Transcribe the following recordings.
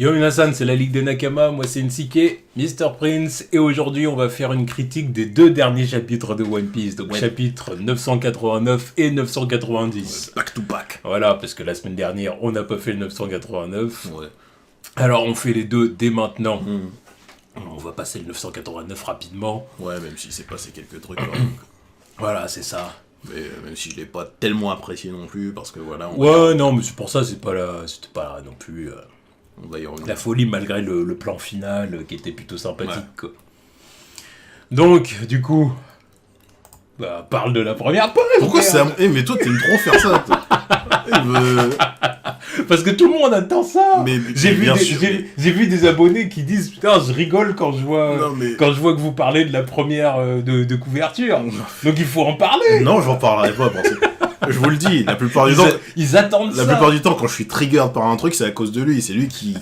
Yo Minasan, c'est la Ligue des Nakama, moi c'est Nsike, Mr. Prince, et aujourd'hui on va faire une critique des deux derniers chapitres de One Piece, donc chapitres 989 et 990. Back to back. Voilà, parce que la semaine dernière on n'a pas fait le 989. Ouais. Alors on fait les deux dès maintenant. On va passer le 989 rapidement. Ouais, même si c'est passé quelques trucs. Voilà, c'est ça. Mais même si je l'ai pas tellement apprécié non plus, parce que voilà. Ouais, non, mais c'est pour ça, c'était pas là non plus. On va y revenir. La folie malgré le plan final qui était plutôt sympathique. Quoi. Donc, du coup, parle de la première page. Pourquoi c'est mais toi t'aimes trop faire ça. Parce que tout le monde attend ça. Mais j'ai vu des abonnés qui disent putain, je rigole quand je vois que vous parlez de la première de couverture. Donc il faut en parler. Non, j'en parlerai pas parce que je vous le dis, la plupart du temps ils attendent ça. La plupart du temps quand je suis triggered par un truc, c'est à cause de lui, c'est lui qui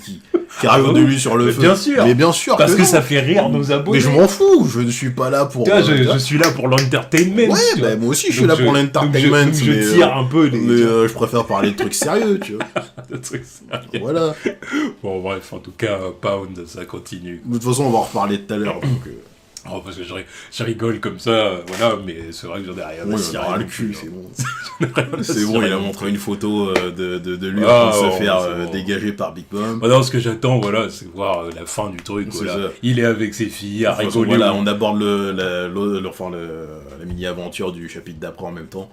arrive de lui sur le feu. Bien sûr. Mais bien sûr parce que ça fait rire nos abonnés. Mais je m'en fous, je ne suis pas là pour je suis là pour l'entertainment. Ouais, bah moi aussi je suis là pour l'entertainment, donc je tire un peu mais je préfère parler de trucs sérieux, tu vois. De trucs sérieux. Voilà. Bon bref, en tout cas, Pound, ça continue. De toute façon, on va en reparler tout à l'heure, donc oh, parce que je rigole comme ça, voilà, mais c'est vrai que j'en ai rien à cirer. Le cul, c'est bon. C'est bon, il a montré une photo de lui en train de se faire dégager par Big Mom. Non, ce que j'attends, voilà, c'est voir la fin du truc. Voilà. Il est avec ses filles à rigoler. Voilà, on aborde la mini-aventure du chapitre d'après en même temps.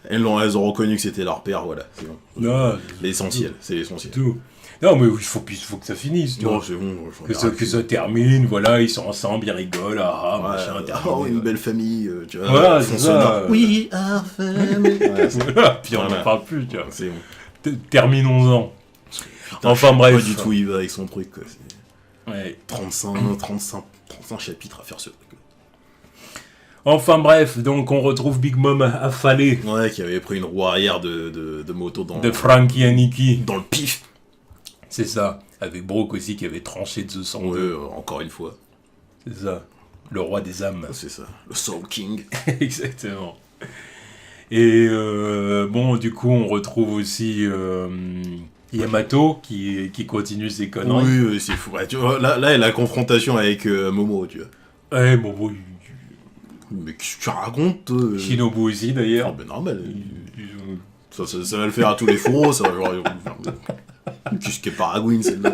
Elles ont reconnu que c'était leur père, voilà, c'est bon. Non, l'essentiel, c'est l'essentiel. Tout. Non, mais il faut que ça finisse, tu vois. C'est bon. Que ça termine, voilà, ils sont ensemble, ils rigolent, machin, une belle famille, tu vois. Voilà, c'est ça. We are family. Puis on n'en parle plus, tu vois. C'est bon. Terminons-en. Putain, enfin bref. Pas du tout, il va avec son truc, quoi. Ouais. 35 chapitres à faire ce truc. Enfin bref, donc on retrouve Big Mom affalé. Ouais, qui avait pris une roue arrière de moto de Frankie et Nikki. Dans le pif. C'est ça. Avec Brook aussi qui avait tranché de sang. Ouais, encore une fois. C'est ça. Le roi des âmes. C'est ça. Le Soul King. Exactement. Et bon, du coup, on retrouve aussi Yamato qui continue ses conneries. Oui, c'est fou. Ouais, tu vois, là, il y a la confrontation avec Momo, tu vois. Ouais, Momo. Mais qu'est-ce que tu racontes Shinobu aussi, d'ailleurs. Ah, ben normal. Ça va le faire à tous les fourreaux, ça va genre... Qu'est-ce qu'est Paragouine, celle-là.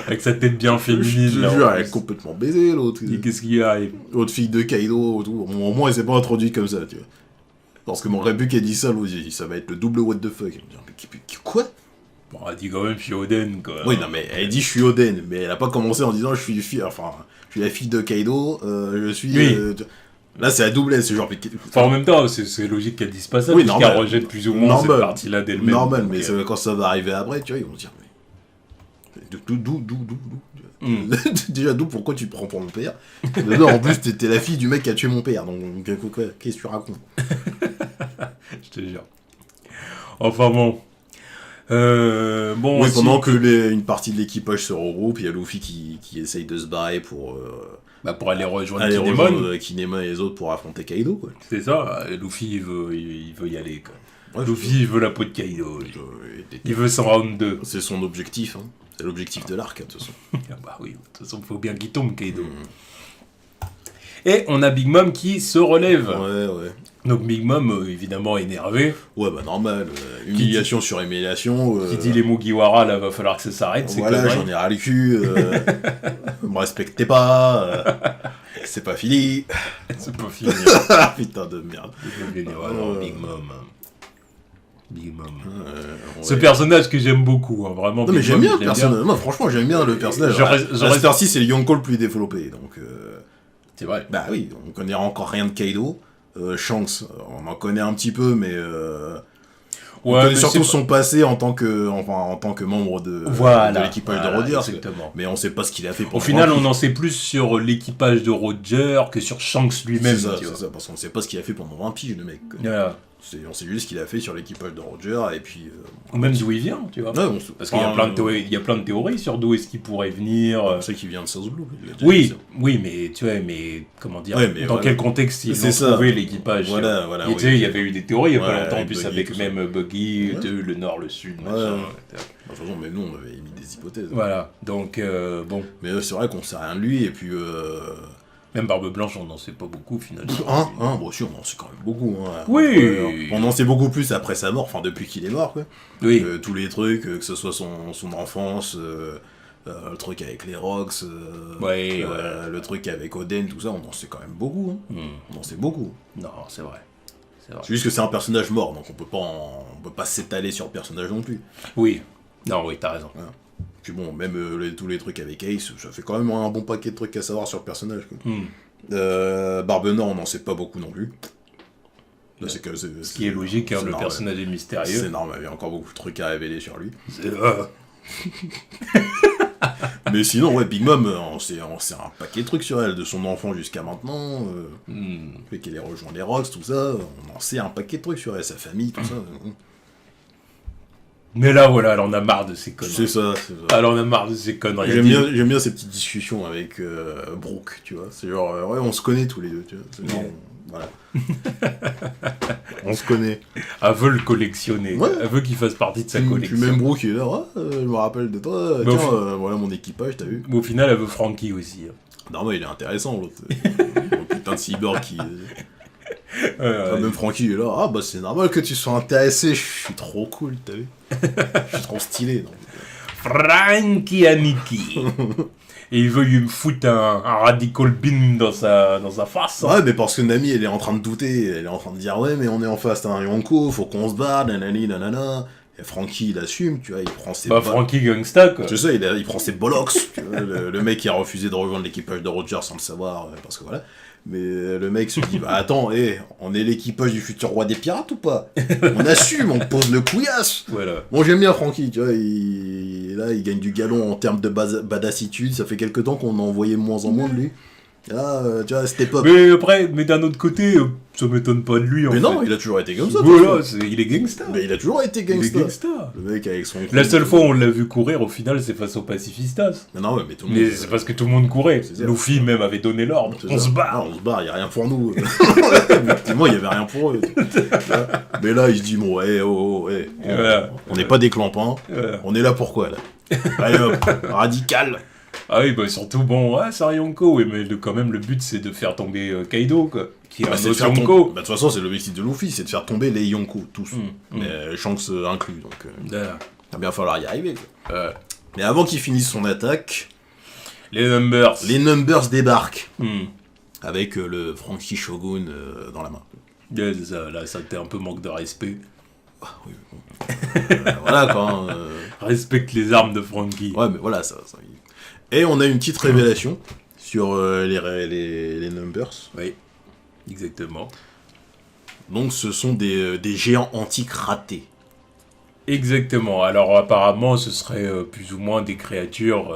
Avec sa tête bien féminine. Je te jure, elle est complètement baisée, l'autre. Et qu'est-ce qu'il y a? L'autre fille de Kaido, tout. Au moins, elle s'est pas introduite comme ça, tu vois. Parce que mon rébut qui a dit ça, l'autre, ça va être le double what the fuck. Quoi? Bon, elle dit quand même je suis Oden, quoi. Oui, non, mais elle dit je suis Oden, mais elle a pas commencé en disant je suis la fille de Kaido, je suis... Oui. Là, c'est la doublette, c'est genre... Enfin, en même temps, c'est logique qu'elle dise pas ça, oui, puisqu'elle rejette plus ou moins cette partie-là d'elle-même. Normal, mais quand ça va arriver après, tu vois, ils vont se dire... D'où déjà, d'où pourquoi tu te prends pour mon père? En plus, t'es la fille du mec qui a tué mon père, donc qu'est-ce que tu racontes? Je te jure. Enfin bon... oui, pendant que une partie de l'équipage se regroupe, il y a Luffy qui essaye de se barrer pour aller rejoindre Kinemon et les autres pour affronter Kaido, quoi. C'est ça, Luffy il veut y aller, quoi. Ouais, Luffy il veut la peau de Kaido, il veut son round 2. C'est son objectif, hein. C'est l'objectif de l'arc, de toute façon. Bah oui, de toute façon faut bien qu'il tombe, Kaido. Et on a Big Mom qui se relève. Ouais. Donc Big Mom, évidemment, énervé. Ouais, bah normal. Humiliation sur humiliation. Qui dit les Mugiwara, là, va falloir que ça s'arrête. Voilà, j'en ai ras le cul. Me respectez pas. C'est pas fini. C'est pas fini. Putain de merde. Big Mom. Big Mom. Ce personnage que j'aime beaucoup, hein, vraiment. Non, mais j'aime bien le personnage. Moi, franchement, j'aime bien le personnage. Reste c'est le Yonko le plus développé, donc... C'est vrai. Bah oui, on connaît encore rien de Kaido. Shanks, on en connaît un petit peu, mais... on connaît surtout son passé en tant que membre de l'équipage de Roger. Exactement. Mais on sait pas ce qu'il a fait pour... Au final, on en sait plus sur l'équipage de Roger que sur Shanks lui-même. C'est ça, parce qu'on ne sait pas ce qu'il a fait pendant 20 piges, le mec. Voilà. On sait juste ce qu'il a fait sur l'équipage de Roger, et puis... Ou même d'où il vient, tu vois. Ouais, Parce qu'il y a plein de théories sur d'où est-ce qu'il pourrait venir. On sait qu'il vient de South Blue. Oui, mais tu vois, mais comment dire, dans quel contexte ils ont trouvé l'équipage. Voilà, et tu sais, il y avait eu des théories il y a pas longtemps, en plus Buggy, avec même Buggy, le nord, le sud, machin. De toute façon, même nous, on avait émis des hypothèses. Voilà, donc bon. Mais c'est vrai qu'on sait rien de lui, et puis... Même Barbe Blanche, on n'en sait pas beaucoup, finalement. Bon, si, on en sait quand même beaucoup. Oui. On en sait beaucoup plus après sa mort, enfin, depuis qu'il est mort, quoi. Oui. Tous les trucs, que ce soit son enfance... le truc avec les Rocks, le truc avec Oden, tout ça, on en sait quand même beaucoup. On en sait beaucoup. Non, c'est vrai. C'est juste que c'est un personnage mort, donc on peut pas s'étaler sur le personnage non plus. Oui. Non, oui, t'as raison. Voilà. Puis bon, même tous les trucs avec Ace, ça fait quand même un bon paquet de trucs à savoir sur le personnage. Barbe Noire, on n'en sait pas beaucoup non plus. Là, ce qui est logique, le personnage est mystérieux. C'est normal, il y a encore beaucoup de trucs à révéler sur lui. C'est Mais sinon, ouais, Big Mom, on sait un paquet de trucs sur elle, de son enfant jusqu'à maintenant, le fait qu'elle ait rejoint les Rocks, tout ça, on en sait un paquet de trucs sur elle, sa famille, tout ça. Mais là, voilà, elle en a marre de ces conneries. C'est ça. Elle en a marre de ces conneries. J'aime bien ces petites discussions avec Brooke, tu vois. C'est genre, ouais, on se connaît tous les deux, tu vois. C'est genre, voilà. On se connaît. Elle veut le collectionner. Ouais. Elle veut qu'il fasse partie de sa collection. Puis même Brooke, il est là, je me rappelle de toi. Mais tiens, voilà mon équipage, t'as vu. Mais au final, elle veut Frankie aussi. Non, mais il est intéressant, l'autre. Un putain de cyborg qui... Même Frankie, il est là. Ah, bah c'est normal que tu sois intéressé. Je suis trop cool, t'as vu. Je suis trop stylé. Donc... Frankie Aniki. Et il veut lui foutre un radical beam dans sa face. Ouais, mais parce que Nami, elle est en train de douter. Elle est en train de dire, ouais, mais on est en face d'un Yonko, faut qu'on se barre, nanani, nanana. Et Frankie, il assume, tu vois, il prend ses... Frankie gangsta, quoi. Tu sais, il prend ses bollocks. Tu vois, le mec qui a refusé de rejoindre l'équipage de Roger sans le savoir, parce que voilà. Mais le mec se dit, bah attends, on est l'équipage du futur roi des pirates ou pas? On assume, on pose le couillasse. Voilà. Bon, j'aime bien Frankie, tu vois, il gagne du galon en termes de badassitude, ça fait quelques temps qu'on en voyait moins en moins de lui. Là, tu vois, c'était pas... Mais d'un autre côté, ça m'étonne pas de lui, en fait. Mais non, il a toujours été comme ça. Voilà, il est gangsta. Mais il a toujours été gangsta. Il est gangsta. Le mec avec son... La seule fois où on l'a vu courir, au final, c'est face aux pacifistas. Mais non, mais tout le monde... Mais c'est parce que tout le monde courait. Luffy même avait donné l'ordre. On se barre. On se barre, il n'y a rien pour nous. Effectivement, il n'y avait rien pour eux. Mais là, il se dit, bon, voilà. On n'est pas des clampins. Voilà. On est là pourquoi, là? Allez hop, radical. Ah oui, bah surtout, bon, c'est un Yonko, oui, mais quand même, le but, c'est de faire tomber Kaido, quoi. Qui est un autre Yonko. Bah, de toute façon, c'est l'objectif de Luffy, c'est de faire tomber les Yonko, tous. Mais Shanks inclus, donc... il va bien falloir y arriver, quoi. Mais avant qu'il finisse son attaque... Les Numbers débarquent. Avec le Frankie Shogun dans la main. Yeah, là, ça t'est un peu manque de respect. Ah, oui, bon. Voilà, quoi. Respecte les armes de Frankie. Ouais, mais voilà, ça. Et on a une petite révélation sur les Numbers. Oui, exactement. Donc ce sont des géants antiques ratés. Exactement. Alors apparemment, ce serait plus ou moins des créatures...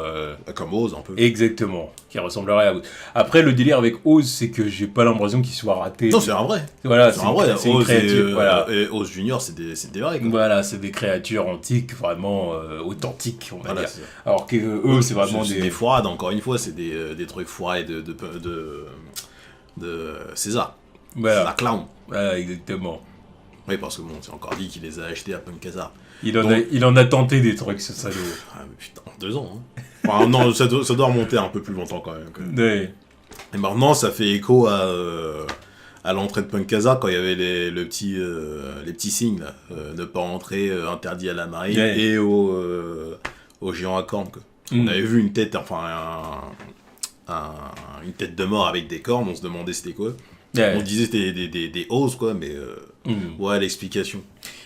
Comme Oz, un peu. Exactement. Qui ressembleraient à Oz. Après, le délire avec Oz, c'est que j'ai pas l'impression qu'il soit raté. Non, c'est un vrai. Voilà, c'est un vrai. C'est une créature. Voilà. Et Oz Junior, c'est des vrais. Quoi. Voilà, c'est des créatures antiques, vraiment authentiques, on va dire. Alors que eux, c'est vraiment des... des foirades, encore une fois, c'est des trucs foirés de César. Voilà. C'est un clown. Voilà, exactement. Oui, parce que bon, c'est encore dit qu'il les a achetés à Punkazar. Il en a tenté des trucs, ce salaud. Ah, mais putain, 2 ans, hein. Enfin, non, ça doit remonter un peu plus longtemps quand même. Ouais. Et maintenant, ça fait écho à l'entrée de Punkazar quand il y avait les petits signes, là. Ne pas entrer, interdit à la marine, et aux géants à cornes, quoi. On avait vu une tête, enfin, une tête de mort avec des cornes, on se demandait c'était quoi. On disait c'était des os, quoi, mais ouais, l'explication.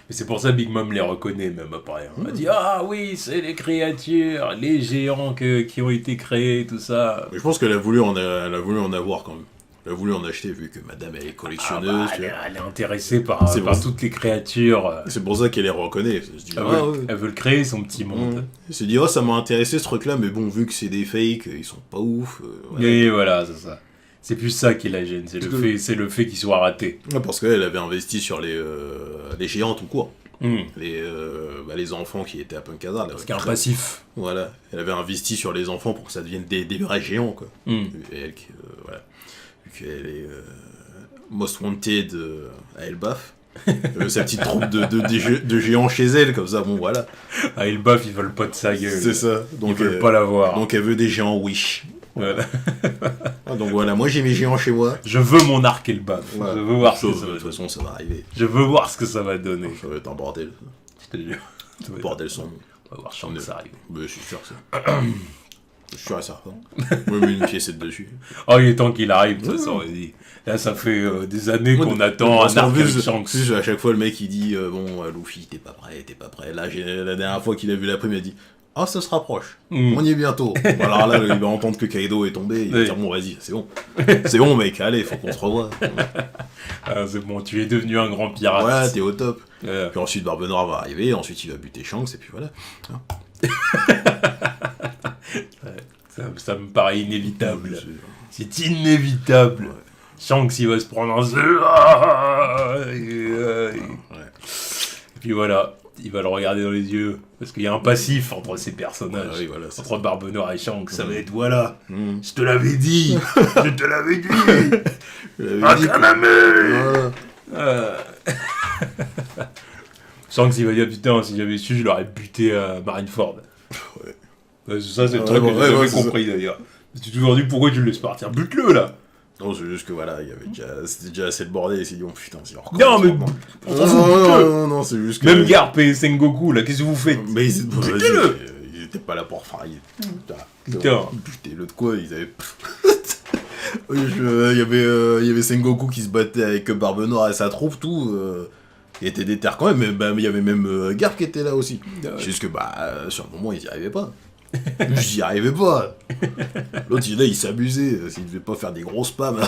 Mais c'est pour ça Big Mom les reconnaît même après. On a dit, ah oui, c'est les créatures, les géants qui ont été créés, tout ça. Mais je pense qu'elle a voulu en avoir quand même. Elle a voulu en acheter vu que madame elle est collectionneuse. Elle est intéressée par toutes les créatures. C'est pour ça qu'elle les reconnaît. Elle veut le créer, son petit monde. Elle se dit, ça m'a intéressé ce truc-là, mais bon, vu que c'est des fakes, ils sont pas ouf. Voilà. Et voilà, c'est ça. C'est plus ça qui la gêne, c'est le fait qu'il soit raté. Ouais, parce qu'elle avait investi sur les géants tout court. Mm. Les enfants qui étaient à Punkazar. Parce qu'il y a un passif. Voilà, elle avait investi sur les enfants pour que ça devienne des vrais géants, quoi. Mm. Et elle, voilà, vu qu'elle est Most Wanted à Elbaf, sa petite troupe de géants chez elle, comme ça, bon voilà. Ah, Elbaf, ils veulent pas de sa gueule. C'est ça, donc ils veulent pas la voir. Donc elle veut des géants Wish. Voilà. Donc voilà, moi j'ai mes géants chez moi. Je veux mon arc Elbaf. Voilà. Je veux voir ce que ça va de toute façon, ça va arriver. Je veux voir ce que ça va donner. Ça va être un bordel. Je te jure. Le bordel son nom. On va voir Shanks que ça arrive. Mais je suis sûr que ça. Je suis sûr et certain. Moi, une pièce dessus. Oh, il est temps qu'il arrive, de toute façon, vas-y. Là, ça fait des années qu'on attend un arc avec Shanks. À chaque fois, le mec, il dit bon, Luffy, t'es pas prêt. Là, la dernière fois qu'il a vu la prime, il a dit ah, ça se rapproche. On y est bientôt. Alors là, il va entendre que Kaido est tombé. Il va dire bon, vas-y, c'est bon. C'est bon, mec, allez, faut qu'on se revoie. Ah, c'est bon, tu es devenu un grand pirate. Ouais, t'es au top. Puis ensuite, Barbe Noire va arriver. Ensuite, il va buter Shanks, et puis voilà. Ça me paraît inévitable. C'est inévitable. Ouais. Shanks, il va se prendre un Et puis voilà, il va le regarder dans les yeux. Parce qu'il y a un passif entre ces personnages. Oui, voilà, entre Barbe Noire et Shanks. Ça va être voilà. Je te l'avais dit. Je te l'avais dit. Shanks, il va dire putain, si j'avais su, je l'aurais buté à Marineford. Ouais. Ça, c'est le truc que j'ai jamais compris d'ailleurs. Tu t'es toujours dit pourquoi tu le laisses partir. Bute-le là. Non, c'est juste que voilà, c'était déjà assez de bordel et il s'est dit oh putain, c'est encore. Non, mais. Non, c'est juste que. Même Garp et Sengoku là, qu'est-ce que vous faites? Mais butez-le. Ils étaient pas là pour faire. Putain. Putain, l'autre quoi, ils avaient. Il y avait Sengoku qui se battait avec Barbe Noire et sa troupe, tout. Il était déter quand même, mais il y avait même Garp qui était là aussi. C'est juste que sur le moment, ils y arrivaient pas. J'y arrivais pas. L'autre, il s'amusait. S'il devait pas faire des gros spams. Le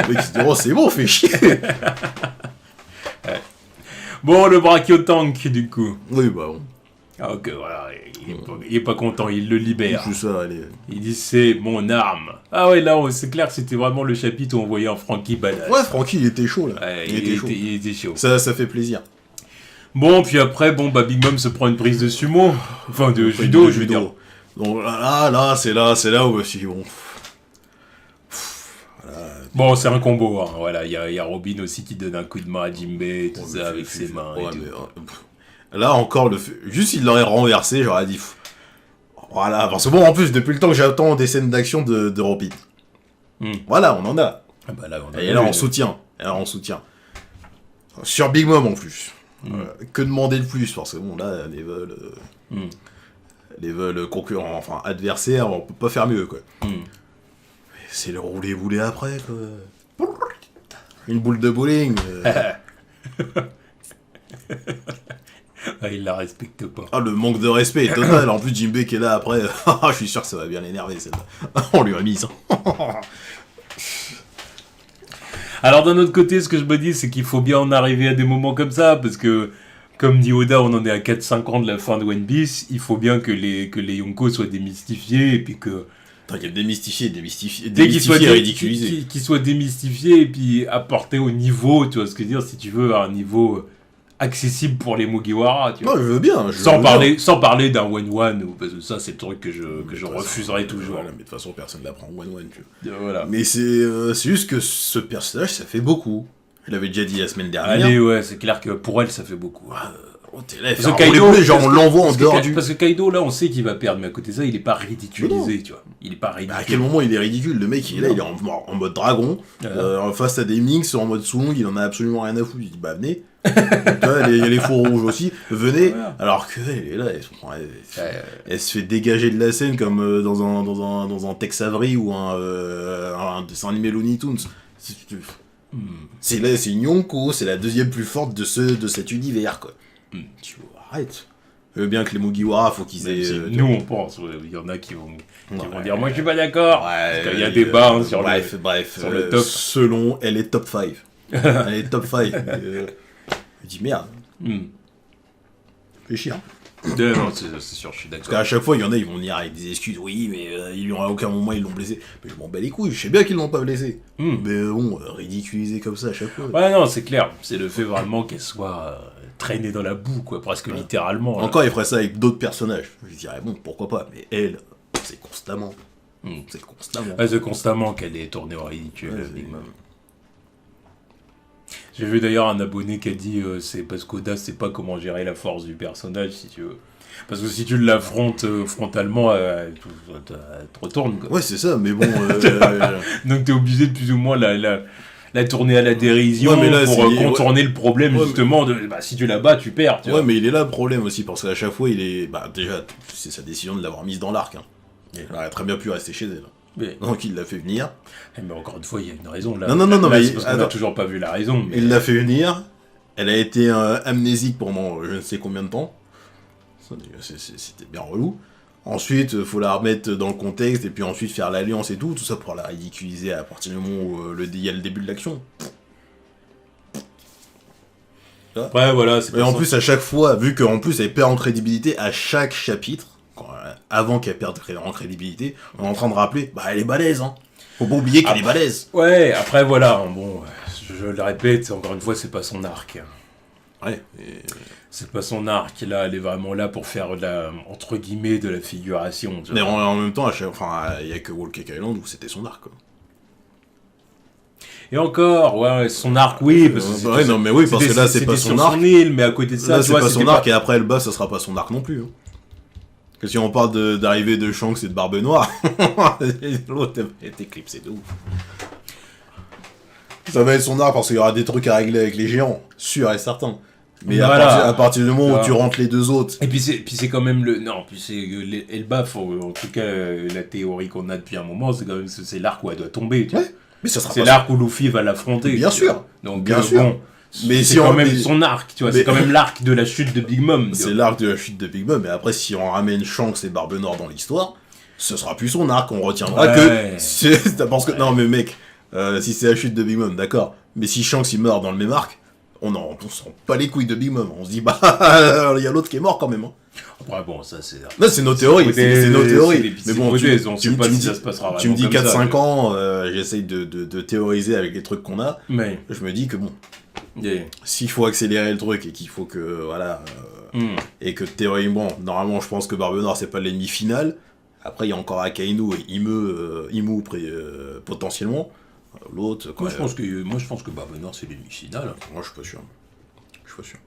mec, il se dit, oh, c'est bon, fais chier. Bon, le Brachiotank, du coup. Oui, bah bon. Ah, ok, voilà. Il est pas content, il le libère. C'est ça, allez. Il dit, c'est mon arme. Ah ouais, là, c'est clair que c'était vraiment le chapitre où on voyait un Franky badass. Ouais, Franky, il était chaud, là. Ouais, il était chaud. Ça fait plaisir. Bon, puis après, Big Mom se prend une prise de sumo. Enfin, de judo, je veux dire. Donc là, c'est là où je me suis dit, bon... Voilà. Bon, c'est un combo, hein. Voilà, il y a Robin aussi qui donne un coup de main à Jinbei, tout ça, avec ses mains et tout. Là, encore, juste il l'aurait renversé, j'aurais dit... Voilà, parce que bon, en plus, depuis le temps que j'attends des scènes d'action de Robin. Voilà, on en a. Ah bah là, et là, on soutient. Sur Big Mom, en plus. Que demander de plus? Parce que bon, là, les vols concurrents, enfin adversaires, on peut pas faire mieux, quoi. C'est le roulé-boulé après, quoi. Une boule de bowling. Il la respecte pas. Ah, le manque de respect est total. En plus, Jinbei qui est là après, je suis sûr que ça va bien l'énerver, celle-là. On lui a mis ça. Alors d'un autre côté, ce que je me dis, c'est qu'il faut bien en arriver à des moments comme ça, parce que, comme dit Oda, on en est à 4-5 ans de la fin de One Piece, il faut bien que les Yonko soient démystifiés, et puis que... Il y a démystifié et ridiculisé. Qu'ils soient démystifiés, et puis apportés au niveau, tu vois ce que je veux dire, si tu veux, à un niveau accessible pour les Mugiwara, tu vois. Non, je veux bien. Sans parler d'un one-one, parce que ça, c'est le truc que je refuserai toujours. Voilà, mais de toute façon, personne ne l'apprend en one-one, tu vois. Voilà. Mais c'est juste que ce personnage, ça fait beaucoup. Je l'avais déjà dit la semaine dernière. Allez, ouais, c'est clair que pour elle, ça fait beaucoup. T'es là, parce que Kaido, genre, on l'envoie en dehors du... Parce que Kaido, là, on sait qu'il va perdre, mais à côté de ça, il est pas ridiculisé, tu vois. Il est pas ridicule. À quel moment il est ridicule? Le mec, il est là, il est en mode dragon, face à des Minx, en mode Sulong, il en a absolument rien à foutre. Il dit, bah, venez. Il y a les fours rouges aussi, venez. Alors que elle est là, elle se fait dégager de la scène comme dans un Tex Avery ou un dessin animé Looney Tunes. C'est une Yonko, c'est la deuxième plus forte de cet univers, quoi. Tu vois, arrête. Je veux bien que les Mugiwara, faut qu'ils aient... nous, on pense, il y en a qui vont dire, moi je suis pas d'accord. Parce qu'il y a débat sur le top. Selon, elle est top 5. Elle est top 5. Je dis merde. Fais chier. Non, c'est sûr, je suis Parce d'accord. qu'à chaque fois, il y en a, ils vont venir avec des excuses. Oui, mais à aucun moment ils l'ont blessé. Mais je m'en bats les couilles, je sais bien qu'ils l'ont pas blessé. Hmm. Mais bon, ridiculiser comme ça à chaque fois. Ouais, non, c'est clair. C'est le fait vraiment qu'elle soit traînée dans la boue, quoi, presque littéralement. Là. Encore, il ferait ça avec d'autres personnages. Je dirais, bon, pourquoi pas. Mais elle, c'est constamment. C'est constamment. Ouais, c'est constamment qu'elle est tournée au ridicule, Ouais, Big Mom. J'ai vu d'ailleurs un abonné qui a dit c'est parce qu'Oda sait pas comment gérer la force du personnage, si tu veux. Parce que si tu l'affrontes frontalement, elle te retourne, quoi. Ouais, c'est ça, mais bon. Donc t'es obligé de plus ou moins la tourner à la dérision Ouais, mais là, pour contourner le problème, Ouais, justement, de bah, si tu la bats, tu perds, tu ouais, vois. mais il est là le problème aussi, parce qu'à chaque fois, il est. Bah, déjà, c'est sa décision de l'avoir mise dans l'arc. Hein. Elle aurait très bien pu rester chez elle. Mais, Donc, il l'a fait venir. mais encore une fois, il y a une raison là. Non, Là, mais c'est parce qu'on n'a attends. toujours pas vu la raison. Mais... Il l'a fait venir. Elle a été amnésique pendant je ne sais combien de temps. Ça, c'était bien relou. Ensuite, faut la remettre dans le contexte et puis ensuite faire l'alliance et tout ça pour la ridiculiser à partir du moment où il y a le début de l'action. Ouais, voilà, c'est Et pas en ça. plus, à chaque fois, vu qu'en plus elle perd en crédibilité à chaque chapitre, avant qu'elle perde en crédibilité, on est en train de rappeler, bah elle est balèze, hein. Faut pas oublier qu'elle est balèze. Ouais, après voilà, bon, je le répète, encore une fois, c'est pas son arc. Ouais. C'est pas son arc, là, elle est vraiment là pour faire entre guillemets, de la figuration. Tu Mais vois. en même temps, il y a que Wall Cake Island où c'était son arc, quoi. Et encore, ouais, son arc, oui, parce que Ouais, non, mais oui, parce que là, c'est pas c'était son sur arc. son île, mais à côté de ça, Là, tu c'est vois, pas c'était son arc, et après elle bat, ça sera pas son arc non plus. Hein. Parce que si on parle d'arrivée de Shanks et de Barbe Noire, l'autre est éclipsé de ouf. Ça va être son arc parce qu'il y aura des trucs à régler avec les géants, sûr et certain. Mais Voilà. à partir du moment Voilà. où tu rentres les deux autres, Et puis c'est quand même le... Non, puis c'est... Elba, en tout cas, la théorie qu'on a depuis un moment, c'est quand même que c'est l'arc où elle doit tomber, tu vois. ouais, mais ça sera C'est pas l'arc où Luffy va l'affronter. Bien tu vois. sûr. Donc, Bien sûr. bon, Mais c'est si quand on- même mais- son arc, tu vois. mais- C'est quand même l'arc de la chute de Big Mom. tu C'est vois. l'arc de la chute de Big Mom, mais après, si on ramène Shanks et Barbe Noire dans l'histoire, ce sera plus son arc, on retiendra Ouais. que... Parce que... Non, mais mec, si c'est la chute de Big Mom, d'accord, mais si Shanks il meurt dans le même arc, on s'en pas les couilles de Big Mom, on se dit, bah, il y a l'autre qui est mort quand même. Hein. Ouais, bon, ça c'est... Là, c'est nos théories, c'est nos théories. Mais bon, on sait pas si ça se passera tu me dis vraiment comme ça, 4-5 ans, j'essaye de théoriser avec les trucs qu'on a, Mais... je me dis que bon, Yeah. s'il faut accélérer le truc et qu'il faut que, voilà... Et que théoriquement, normalement, je pense que Barbe Noire, c'est pas l'ennemi final. Après, il y a encore Akainu et Imu potentiellement. L'autre, quand Moi, je pense que Barbe Noire, c'est l'ennemi final. Moi, je suis pas sûr. Je suis pas sûr.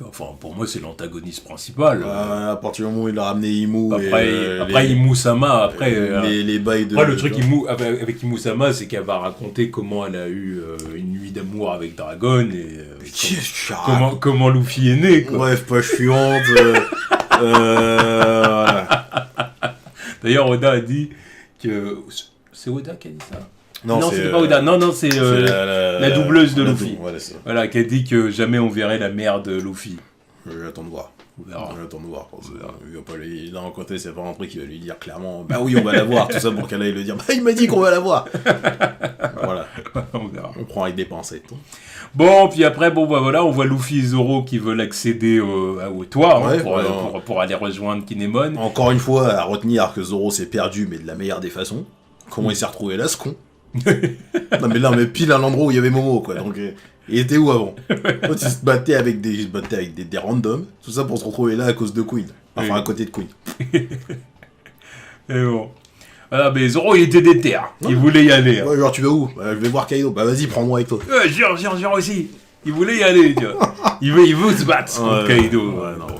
Enfin, pour moi, c'est l'antagoniste principal. À partir du moment où il a ramené Imu Après Imu-sama, les bails de... Après, le truc avec Imu-sama, c'est qu'elle va raconter comment elle a eu une nuit d'amour avec Dragon et comment Luffy est né, quoi. Bref, pas chiante. Voilà. D'ailleurs, Oda a dit que... C'est Oda qui a dit ça? Non, c'était pas Oda. Non, c'est la doubleuse de Luffy. Voilà, c'est ça. Voilà, qui a dit que jamais on verrait la mère de Luffy. J'attends de voir. On verra. J'attends de voir. Parce que, il va pas lui... D'un côté, c'est pas un truc qui va lui dire clairement, bah oui, on va la voir, tout ça pour qu'elle aille le dire, bah il m'a dit qu'on va la voir. Voilà. On verra. On prend avec des pincettes. Bon, puis après, bon, bah voilà, on voit Luffy et Zoro qui veulent accéder au toit hein, Ouais, pour aller rejoindre Kinemon. Encore une fois, à retenir que Zoro s'est perdu, mais de la meilleure des façons. Comment il s'est retrouvé là, ce con? non, mais pile à l'endroit où il y avait Momo, quoi. Donc, il était où avant? L'autre, il se battait avec des randoms. Tout ça pour se retrouver là à cause de Queen. Enfin, Oui. à côté de Queen. Et bon. Voilà, mais Zoro, il était déter. Il voulait y aller. Hein. Ouais, genre, tu vas où? Bah, je vais voir Kaido. Bah, vas-y, prends-moi avec toi. Jure aussi. Il voulait y aller, tu vois. Il veut se battre contre Kaido. Ouais, non, Bon. ouais.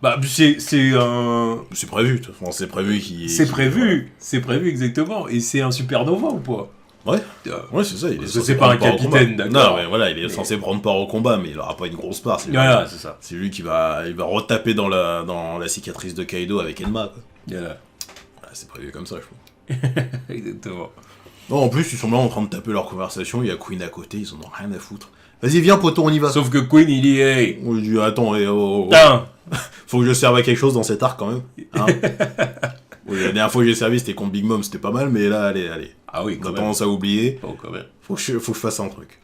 Bah, c'est un... C'est prévu, de toute façon, c'est prévu qu'il... C'est prévu exactement. Et c'est un supernova ou pas? Ouais, Ah. ouais, c'est ça. Il est Parce que censé c'est pas un prendre part au capitaine, combat. d'accord. Non, mais voilà, il est censé prendre part au combat, mais il aura pas une grosse part. Voilà, c'est ça. C'est lui qui va retaper dans la cicatrice de Kaido avec Enma, quoi. Voilà. Voilà, c'est prévu comme ça, je pense. Exactement. Non, en plus, ils sont là en train de taper leur conversation, il y a Queen à côté, ils en ont rien à foutre. Vas-y, viens, poteau, on y va. Sauf que Queen, il y est... On lui dit, attends, Putain. faut que je serve à quelque chose dans cet arc, quand même. Hein. Oui, la dernière fois que j'ai servi, c'était contre Big Mom, c'était pas mal, mais là, allez. Ah oui, On quand a même. tendance à oublier. Bon, quand même. Faut que je fasse un truc.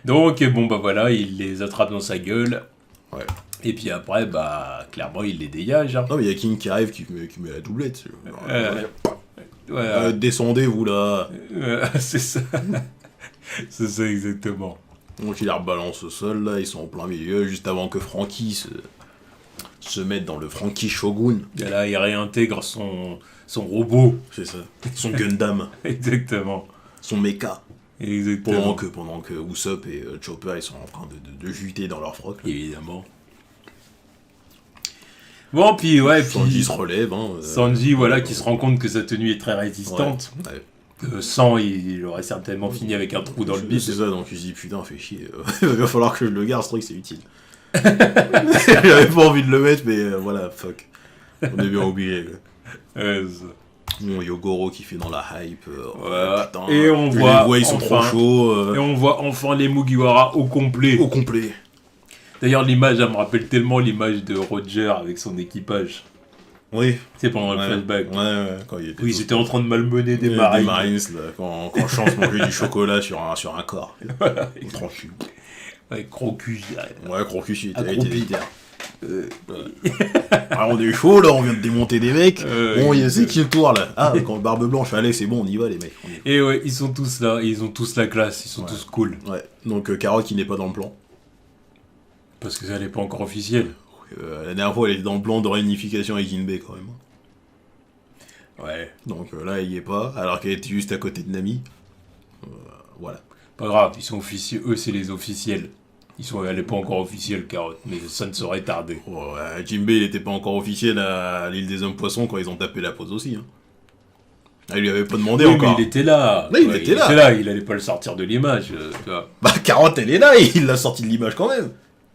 Donc, bon, bah voilà, il les attrape dans sa gueule. Ouais. Et puis après, bah, clairement, il les dégage. Hein. Non, mais il y a King qui arrive, qui met la doublette. Ouais, Descendez, vous là. c'est ça. C'est ça, exactement. Donc il les rebalance au sol, là, ils sont en plein milieu, juste avant que Franky se mette dans le Franky Shogun. Et là, il réintègre son robot. C'est ça. Son Gundam. Exactement. Son mecha. Exactement. Pendant que Usopp et Chopper, ils sont en train de juter dans leur froc. Là. Évidemment. Bon, puis ouais, Sanji se relève. Hein, Sanji, voilà, qui se rend compte que sa tenue est très résistante. Ouais. Sans, il aurait certainement fini avec un trou dans le bide. C'est ça, donc il se dit putain, fait chier. Il va falloir que je le garde, ce truc, c'est utile. J'avais pas envie de le mettre, mais voilà, fuck. On est bien obligé. Bon, Yogoro qui fait dans la hype. Putain, et on voit. Ils sont trop chauds. Et on voit enfin les Mugiwara au complet. Au complet. D'ailleurs, l'image, elle me rappelle tellement l'image de Roger avec son équipage. Oui. C'est pendant le flashback. Ouais, quand il était. Oui, ils étaient en train de malmener des marines. Des marines, là, quand Chance mangeait du chocolat sur un corps. Voilà. Tranquille. Avec Crocus. Ouais, Crocus, il était militaire. Alors on est chaud là, on vient de démonter des mecs. Bon, c'est qui le tour là? Ah, quand Barbe Blanche, allez, c'est bon, on y va les mecs. Et ouais, ils sont tous là, ils ont tous la classe, ils sont tous cool. Ouais, donc Carotte qui n'est pas dans le plan. Parce que ça n'est pas encore officiel. La dernière fois, elle était dans le plan de réunification avec Jinbei quand même. Ouais. Donc là, il y est pas, alors qu'elle était juste à côté de Nami. Voilà. Pas grave, ils sont officiels, eux c'est les officiels. Elle n'est pas encore officielle, Carotte, mais ça ne saurait tarder. Jinbei, il était pas encore officiel à l'île des hommes poissons quand ils ont tapé la pause aussi. Hein. Elle lui avait pas demandé encore. Mais il était là. Là, il était là. Il allait pas le sortir de l'image. Tu vois. Bah, Carotte, elle est là, et il l'a sorti de l'image quand même.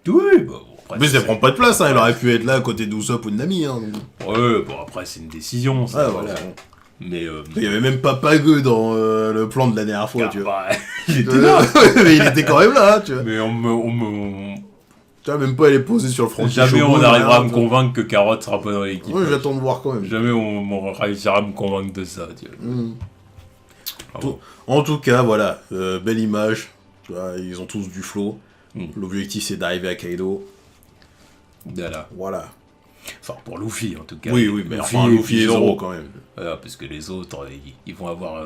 Oui, bah, après, mais ça prend pas de place, hein. Elle aurait pu être là à côté d'Usopp ou de Nami. Hein. Ouais, bon, après, c'est une décision, ça, voilà. Mais il y avait même pas Pageux dans le plan de la dernière fois, tu vois. Bah, il était là. Mais il était quand même là, hein, tu vois. Mais tu vois, même pas elle est posée sur le front. Jamais on arrivera à me convaincre que Carotte sera pas dans l'équipe. Ouais, j'attends de voir quand même. Jamais on réussira à me convaincre de ça, tu vois. En tout cas, voilà, belle image. Tu vois, ils ont tous du flow. L'objectif, c'est d'arriver à Kaido. Voilà. Enfin, pour Luffy, en tout cas. Oui, mais Luffy et Zoro, quand même. Parce que les autres, ils vont avoir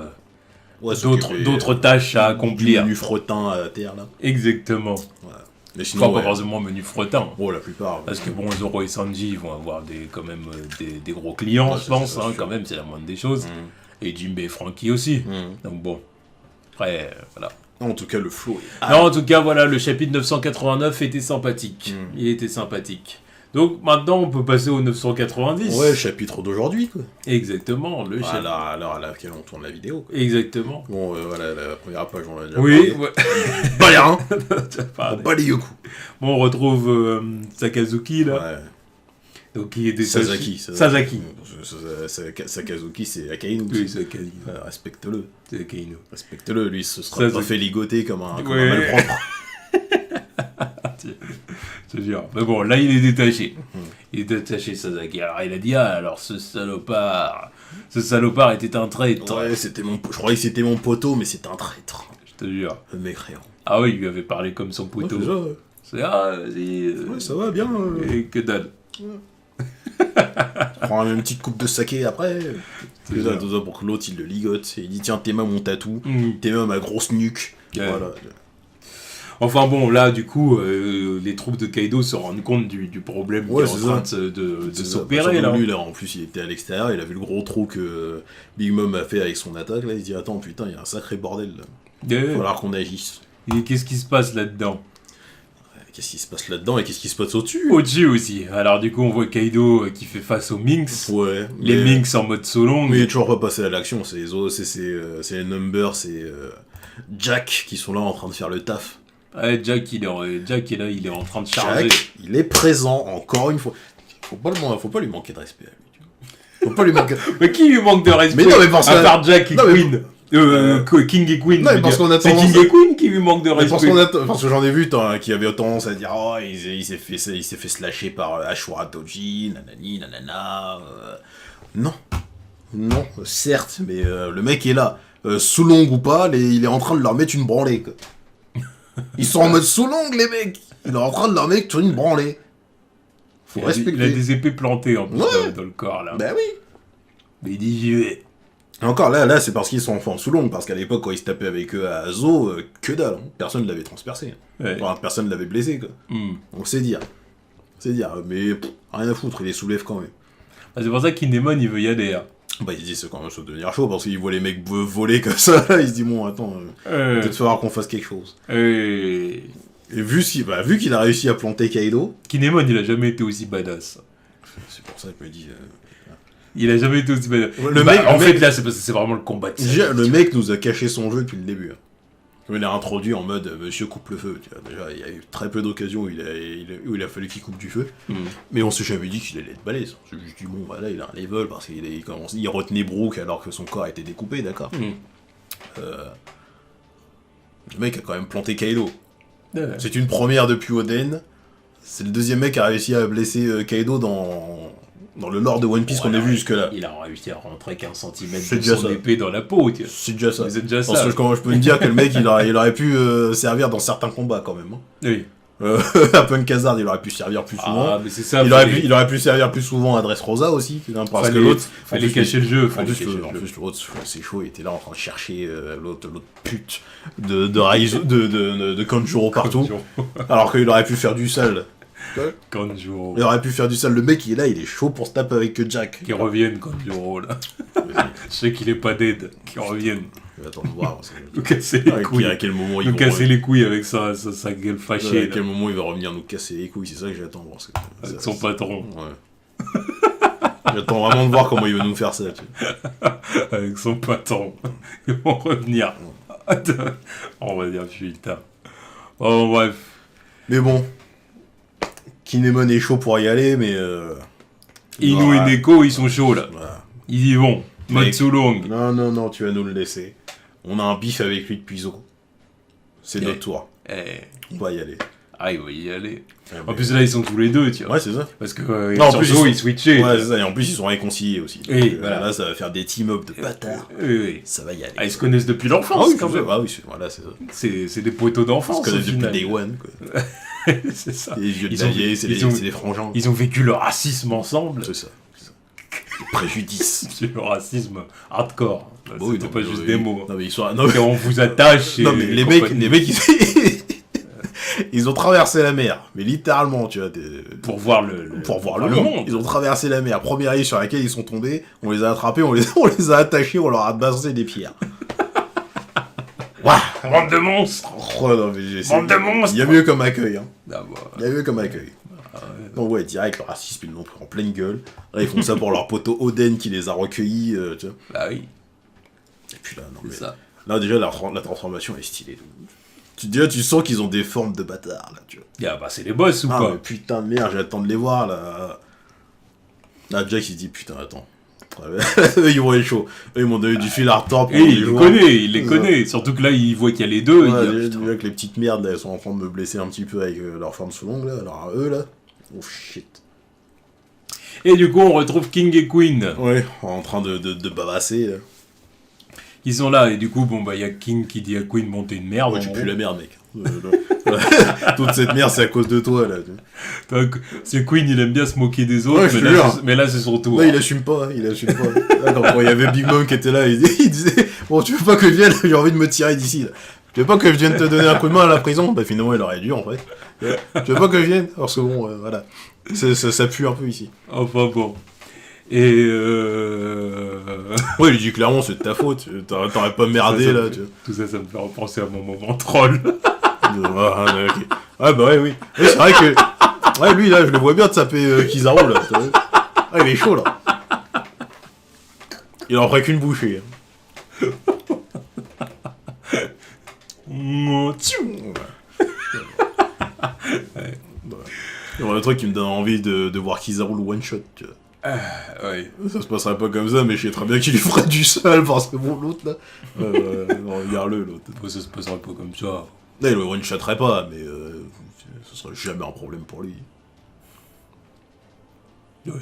d'autres tâches à accomplir. Du menu frottin à terre, là. Exactement. Voilà. Mais sinon, pas forcément menu frottin. Oh, la plupart. Parce que bon, Zoro et Sanji, ils vont avoir quand même des gros clients, je pense, hein, quand même, c'est la moindre des choses. Et Jinbei et Franky aussi. Donc bon, après, voilà. En tout cas, le flow est... Non, en tout cas, voilà, le chapitre 989 était sympathique. Il était sympathique. Donc maintenant, on peut passer au 990. Ouais, le chapitre d'aujourd'hui, quoi. Exactement, le chapitre. À l'heure à laquelle on tourne la vidéo, quoi. Exactement. Bon, voilà, la première page, on l'a déjà parlé. Ouais. Bah les reins. Bah les yoku. Bon, on retrouve Sakazuki, là. Ouais. Donc, qui est des Sasaki. Sakazuki, c'est Akainu. Oui, c'est Akainu. Respecte-le. C'est Akainu. Respecte-le, lui, ce sera pas fait ligoter comme un malpropre. Je te jure. Mais bon, là, il est détaché. Il est détaché, Sasaki. Alors, il a dit, alors, ce salopard était un traître. Ouais, je croyais que c'était mon poteau, mais c'est un traître. Je te jure. Le mécréant. Ah oui, il lui avait parlé comme son poteau. Ouais, c'est vas-y. Ouais, ça va bien. Et que dalle. Prends une petite coupe de saké après. Pour que l'autre il le ligote. Et il dit tiens, t'es mon tatou. T'es ma grosse nuque. Voilà. Enfin bon, là du coup, les troupes de Kaido se rendent compte du problème qui est en train de s'opérer là. Lui, là. En plus, il était à l'extérieur, il a vu le gros trou que Big Mom a fait avec son attaque. Là, il se dit attends, putain, il y a un sacré bordel là. Il va falloir qu'on agisse. Et qu'est-ce qui se passe là-dedans? Qu'est-ce qui se passe là-dedans et qu'est-ce qui se passe au-dessus? Au-dessus aussi. Alors du coup, on voit Kaido qui fait face aux Minx. Ouais. Les Minx en mode Solong. Mais il est toujours pas passé à l'action. C'est les Numbers, c'est Jack qui sont là en train de faire le taf. Ouais, Jack il est là, il est en train de charger. Jack, il est présent encore une fois. Faut pas lui manquer de respect à lui. Faut pas lui manquer. Mais qui lui manque de respect? Mais non, mais parce à part Jack et Queen. King et Queen. Non, mais parce qu'on a c'est King et Queen qui lui manque de respect. Parce que j'en ai vu qui avait tendance à dire oh il s'est fait slasher par Ashura Toji, nanani, nanana. Non, certes, mais le mec est là. Soulong ou pas, il est en train de leur mettre une branlée. Quoi. Ils sont en mode Soulong les mecs. Il est en train de leur mettre une branlée. Faut il a respecter. des épées plantées en plus Ouais. dans le corps là. Bah oui. Mais il dit j'y vais. Et encore là, c'est parce qu'ils sont enfants sous l'ongle, parce qu'à l'époque, quand ils se tapaient avec eux à Zo, que dalle, hein. Personne ne l'avait transpercé. Ouais. Enfin, personne ne l'avait blessé, quoi. Hmm. Donc c'est dire. C'est dire, mais rien à foutre, il les soulève quand même. Ah, c'est pour ça qu'Inemon il veut y aller. Hein. Bah, il se dit, c'est quand même ça de devenir chaud, parce qu'il voit les mecs voler comme ça, là, il se dit, bon, attends, peut-être falloir qu'on fasse quelque chose. Et... Et vu qu'il a réussi à planter Kaido, Kinemon il a jamais été aussi badass. c'est pour ça que je me dis... Il a jamais été aussi badass. Le mec- en le fait mec- là c'est parce que c'est vraiment le combat de déjà, sa le vie, mec nous a caché son jeu depuis le début. Hein. Il l'a introduit en mode Monsieur coupe le feu. Tu vois. Déjà, il y a eu très peu d'occasions où il a fallu qu'il coupe du feu. Hmm. Mais on s'est jamais dit qu'il allait être balèze. On s'est juste dit, bon, voilà, il a un level parce il retenait Brook alors que son corps a été découpé, d'accord. Hmm. Le mec a quand même planté Kaido. Ouais. C'est une première depuis Oden. C'est le deuxième mec qui a réussi à blesser Kaido dans le lore de One Piece qu'on a vu jusque-là. Il a réussi à rentrer 15 cm C'est de déjà son ça. épée dans la peau. Tu vois. C'est déjà ça. Mais c'est déjà Parce ça. que quand je peux me dire que le mec il aurait pu servir dans certains combats quand même. Hein. Oui. À Punk Hazard il aurait pu servir plus souvent. Ah mais c'est ça. il aurait pu servir plus souvent à Dressrosa aussi. Hein, parce que l'autre. Fallait en plus, cacher le jeu. En Fallait plus, cacher le en jeu. plus, l'autre, c'est chaud, il était là en train de chercher l'autre pute de Raizo, de Kanjuro partout. Alors qu'il aurait pu faire du sale. Kanjuro. Il aurait pu faire du sale. Le mec, il est là, il est chaud pour se taper avec Jack. Qui revienne Kanjuro là. Je sais qu'il est pas dead. Qui revienne. Attends, voir. Nous casser les couilles. À quel moment ils Nous vont casser les couilles avec sa gueule à fâchée. quel Là, moment il va revenir nous casser les couilles, c'est ça que j'attends. Parce que avec ça- son patron. Ouais. J'attends vraiment de voir comment il va nous faire ça. Tu vois. Avec son patron. Ils vont revenir. On va dire putain. Oh bref. Mais bon, Kinemon est chaud pour y aller, mais. Inu et Neko ils sont chauds là. Voilà. Ils y vont. Mec. Matsulong. Non, tu vas nous le laisser. On a un bif avec lui depuis Zo. C'est Ok. notre tour. Eh. On va y aller. Ah, il va y aller. Ouais, En plus, là, ils sont tous les deux, tu vois. ouais, c'est ça. Parce que Non, en sur plus, Zo, ils ils switchaient. Ouais, c'est ça. Et en plus, ils sont réconciliés aussi. Oui, Donc, voilà. Là, ça va faire des team-up de bâtards. Oui. Ça va y aller. Ah, ils se connaissent depuis Ah l'enfance, oui, quand c'est ça. même. Ah oui, voilà, c'est ça. C'est des poteaux On d'enfance, se au connaît depuis final. Day One, quoi. C'est ça. Les vieux de Ils la ont- vieille, c'est ils ont- des frangins. Ils ont vécu le racisme ensemble. C'est ça. Le préjudice. C'est le racisme hardcore. Là, Bah oui, C'était non, pas mais juste oui. des mots. Non, mais ils sont. Non, mais, Et on vous attache. non, et mais les compagnie. mecs, ils ont traversé la mer. Mais littéralement, tu vois. Pour voir Pour voir le monde. Ils ont traversé la mer. Première île sur laquelle ils sont tombés, on les a attrapés, on les a attachés, on leur a balancé des pierres. Waouh. Bande de monstres. Oh, non, mais Bande de monstres. il y a mieux comme accueil. Hein. Ah, bah, Il y a mieux comme accueil. Donc ouais, direct, le racisme, ils l'ont pris en pleine gueule. Là, ils font ça pour leur poteau Oden qui les a recueillis, tu vois. bah oui, Et puis là, non c'est mais... ça. Là, déjà, la transformation est stylée. Tu sens qu'ils ont des formes de bâtards, là, tu vois. Ah, bah, c'est les boss ou Ah, pas mais putain de merde, j'attends de les voir, là. Là, Jack, il se dit, putain, attends. Eux, ils vont être chauds. Eux, ils m'ont donné du fil à retordre Et pendant des il les jours. connaît, il les Ouais. connaît. Surtout que là, il voit qu'il y a les deux. Ouais, il dit, déjà, ah, déjà que les petites merdes, là, elles sont en train de me blesser un petit peu avec leur forme sous l'ongle, là. Alors, eux, là... Oh, shit. Et du coup, on retrouve King et Queen. Ouais, en train de bavasser, là. Ils sont là, et du coup, bon, bah, il y a King qui dit à Queen, bon, t'es une merde. Ouais, en tu gros. pues la merde, mec. Toute cette merde, c'est à cause de toi, là. Donc, c'est Queen, il aime bien se moquer des autres, Ouais, je mais, te là, jure. mais là, c'est son tour. Non, il assume pas. Là, quand il y avait Big Mom qui était là, il disait bon, tu veux pas que je vienne, j'ai envie de me tirer d'ici, là. Tu veux pas que je vienne te donner un coup de main à la prison? Bah, finalement, il aurait dû, en fait. Tu veux pas que je vienne? Parce que bon, voilà. Ça pue un peu ici. Enfin, bon. Et Ouais, il lui dit clairement, c'est de ta faute. T'aurais pas merdé, là, tu vois. Tout ça, ça me fait repenser à mon moment troll. Ah, ok. Ah, bah ouais, oui. Oui, c'est vrai que. Ouais, lui, là, je le vois bien de taper Kizaru, là. T'as vu. Ah, il est chaud, là. Il en ferait qu'une bouchée. Il y a un truc qui me donne envie de voir Kizaru le one-shot, tu vois. Ouais. Ça se passerait pas comme ça, mais je sais très bien qu'il lui ferait du sale, parce que bon, l'autre, là... non, regarde-le, l'autre. Bon, ça se passera pas comme ça. Là, il le one-shotterait pas, mais ce serait jamais un problème pour lui. Oui.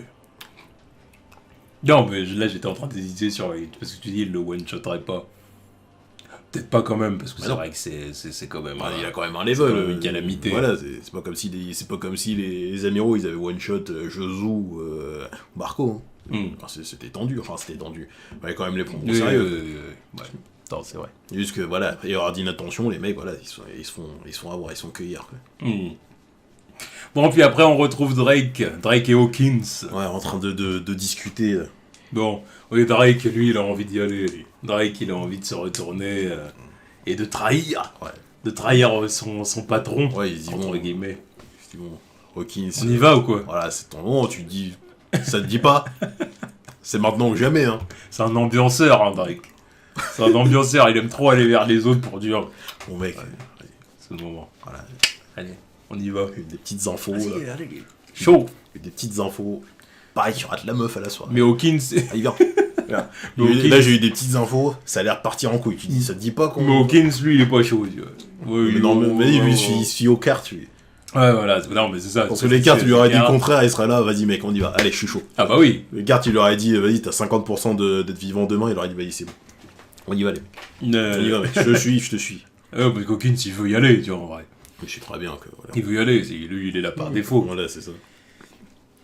Non, mais là, j'étais en train d'hésiter sur... Parce que tu dis, il le one-shotterait pas. peut-être pas quand même, parce que Bah c'est non. vrai que c'est quand même... Il a quand même un c'est quand level. même une calamité. Voilà, c'est pas comme si les amiraux ils avaient one shot Josu Marco. Hein. Enfin, c'était tendu. Il fallait quand même les prendre au sérieux. Ouais. Non, c'est vrai. Juste que voilà, il y aura d'inattention, les mecs voilà, ils se font avoir, ils sont cueillir. Quoi. Bon, puis après on retrouve Drake et Hawkins. Ouais, en train de discuter. Bon, oui, Drake, lui, il a envie d'y aller. Drake, il a envie de se retourner et de trahir. Ouais. De trahir son patron, Ouais, ils y entre vont. guillemets. Ils disent, bon, Hawkins. On y va ou quoi? Voilà, c'est ton nom, tu te dis. Ça te dit pas. C'est maintenant ou jamais, hein. C'est un ambianceur, hein, Drake. C'est un ambianceur, il aime trop aller vers les autres pour dire... Bon mec, C'est le moment. voilà. Allez, on y va. Des petites infos, là. Chaud. Des petites infos. Pareil, tu rates la meuf à la soirée. Mais Hawkins... Ah, il vient. Voilà. Mais Hawkins- Là, j'ai eu des petites infos, ça a l'air de partir en couille. Tu te dis, ça te dit pas qu'on. Mais Hawkins, lui, il est pas chaud, tu vois. Ouais, Mais non, mais lui, il se fie aux cartes, lui. Ouais, voilà. Non, mais c'est ça. Parce que les cartes, tu lui aurais dit le contraire, il serait là, vas-y mec, on y va. Allez, je suis chaud. Ah bah oui. Les cartes, il lui aurait dit, vas-y, t'as 50% d'être vivant demain, il aurait dit, vas-y, c'est bon. On y va, les mecs. On y va, mec. Je te suis. Parce qu'Hawkins, il veut y aller, tu vois, en vrai. Mais je sais très bien que. Voilà. Il veut y aller, lui, il est là par défaut. Voilà, c'est ça.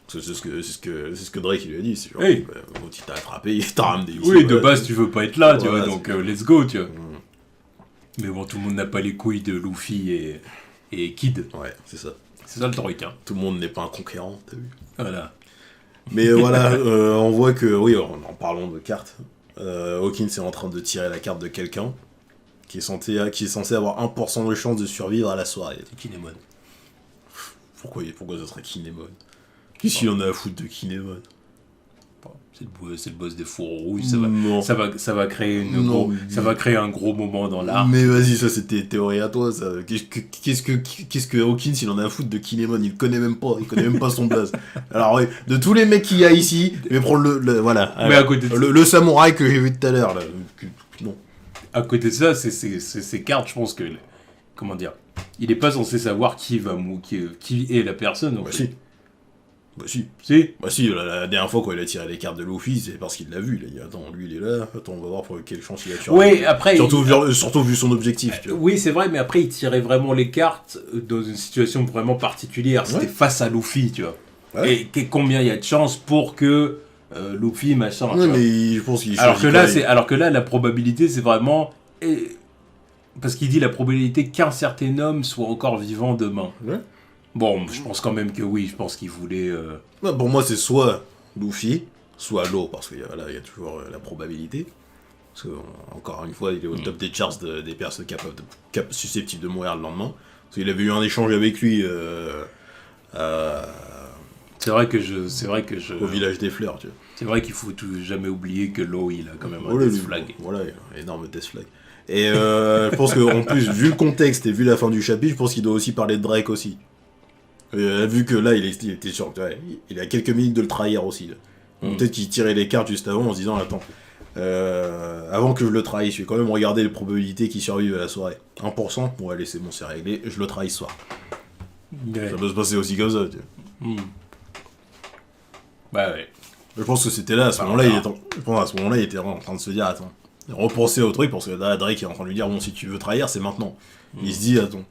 C'est ce que Drake il lui a dit. C'est genre, Hey. bon, il t'a attrapé, il t'a ramené ici. Oui, de voilà. base, tu veux pas être là, tu Voilà, vois, donc let's go, tu vois. Mm. Mais bon, tout le monde n'a pas les couilles de Luffy et Kid. Ouais, c'est ça. C'est ça le truc, hein. Tout le monde n'est pas un conquérant, t'as vu. Voilà. Mais voilà, on voit que, oui, en parlant de cartes, Hawkins est en train de tirer la carte de quelqu'un qui est censé avoir 1% de chance de survivre à la soirée. C'est Kinemon. Pourquoi ça serait Kinemon? Qu'est-ce qu'il en a à foutre de Kinemon? C'est le boss des fourreaux rouges, Non. ça va créer Non, ça va créer un gros moment dans l'art. Mais vas-y, ça c'était théorie à toi, ça. Qu'est-ce que Hawkins il en a à foutre de Kinemon? Il connaît même pas son blaze. Alors oui, de tous les mecs qu'il y a ici, je vais prendre voilà. Mais à côté de le samouraï que j'ai vu tout à l'heure là. Non. À côté de ça, c'est ces cartes, je pense que... Comment dire? Il est pas censé savoir qui est la personne, en Bah fait. si. Bah si. Si. Bah si, la dernière fois quand il a tiré les cartes de Luffy, c'est parce qu'il l'a vu. Il a dit attends, lui il est là, attends, on va voir pour quelle chance il a tiré. Oui, après... Surtout vu son objectif, tu vois. Oui, c'est vrai, mais après, il tirait vraiment les cartes dans une situation vraiment particulière. C'était face à Luffy, tu vois. Ouais. Et combien il y a de chances pour que Luffy, machin... tu Ouais, vois. mais je pense qu'il Alors choisit que là, la probabilité, c'est vraiment... Parce qu'il dit la probabilité qu'un certain homme soit encore vivant demain. Ouais. Bon, je pense quand même que oui, je pense qu'il voulait... Ouais, pour moi, c'est soit Luffy, soit l'eau, parce qu'il y a toujours la probabilité. Parce que, encore une fois, il est au top des charts des personnes susceptibles de mourir le lendemain. Parce qu'il avait eu un échange avec lui C'est vrai que je... au village des fleurs, tu vois. C'est vrai qu'il faut jamais oublier que Law, il a quand même un Voilà, death flag. Voilà, énorme death flag. Et je pense qu'en plus, vu le contexte et vu la fin du chapitre, je pense qu'il doit aussi parler de Drake aussi. Vu que là, il était sûr, ouais, il a quelques minutes de le trahir aussi. Là. Donc, peut-être qu'il tirait les cartes juste avant en se disant, attends, avant que je le trahisse, je vais quand même regarder les probabilités qu'il survive à la soirée. 1%, bon allez c'est bon, c'est réglé, je le trahis ce soir. Ouais. Ça peut se passer aussi comme ça, tu vois. Bah ouais. Je pense que c'était là, à ce moment-là, il était en train de se dire, attends, repenser au truc, parce que là, Drake est en train de lui dire, bon, si tu veux trahir, c'est maintenant. Il se dit, attends,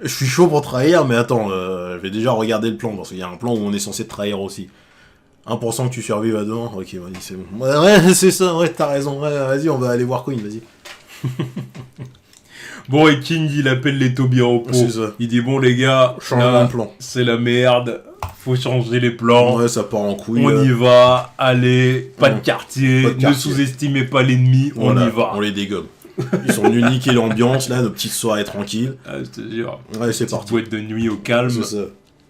je suis chaud pour trahir, mais attends, je vais déjà regarder le plan, parce qu'il y a un plan où on est censé te trahir aussi. 1% que tu survives à demain, ok, vas-y, c'est bon. Ouais, c'est ça, ouais, t'as raison, ouais, vas-y, on va aller voir Queen, vas-y. Bon, et King, il appelle les taupes au pot. C'est ça. Il dit, bon les gars, Changement là, de plan. c'est la merde, faut changer les plans. Ouais, ça part en couille. On y va, allez, pas de quartier, Pas de ne quartier. sous-estimez pas l'ennemi, Voilà, on y va. on les dégomme. Ils sont venus niquer l'ambiance, là, nos petites soirées tranquilles. Ah, je te jure. Ouais, c'est Petite parti. boîte de nuit au calme. C'est ça.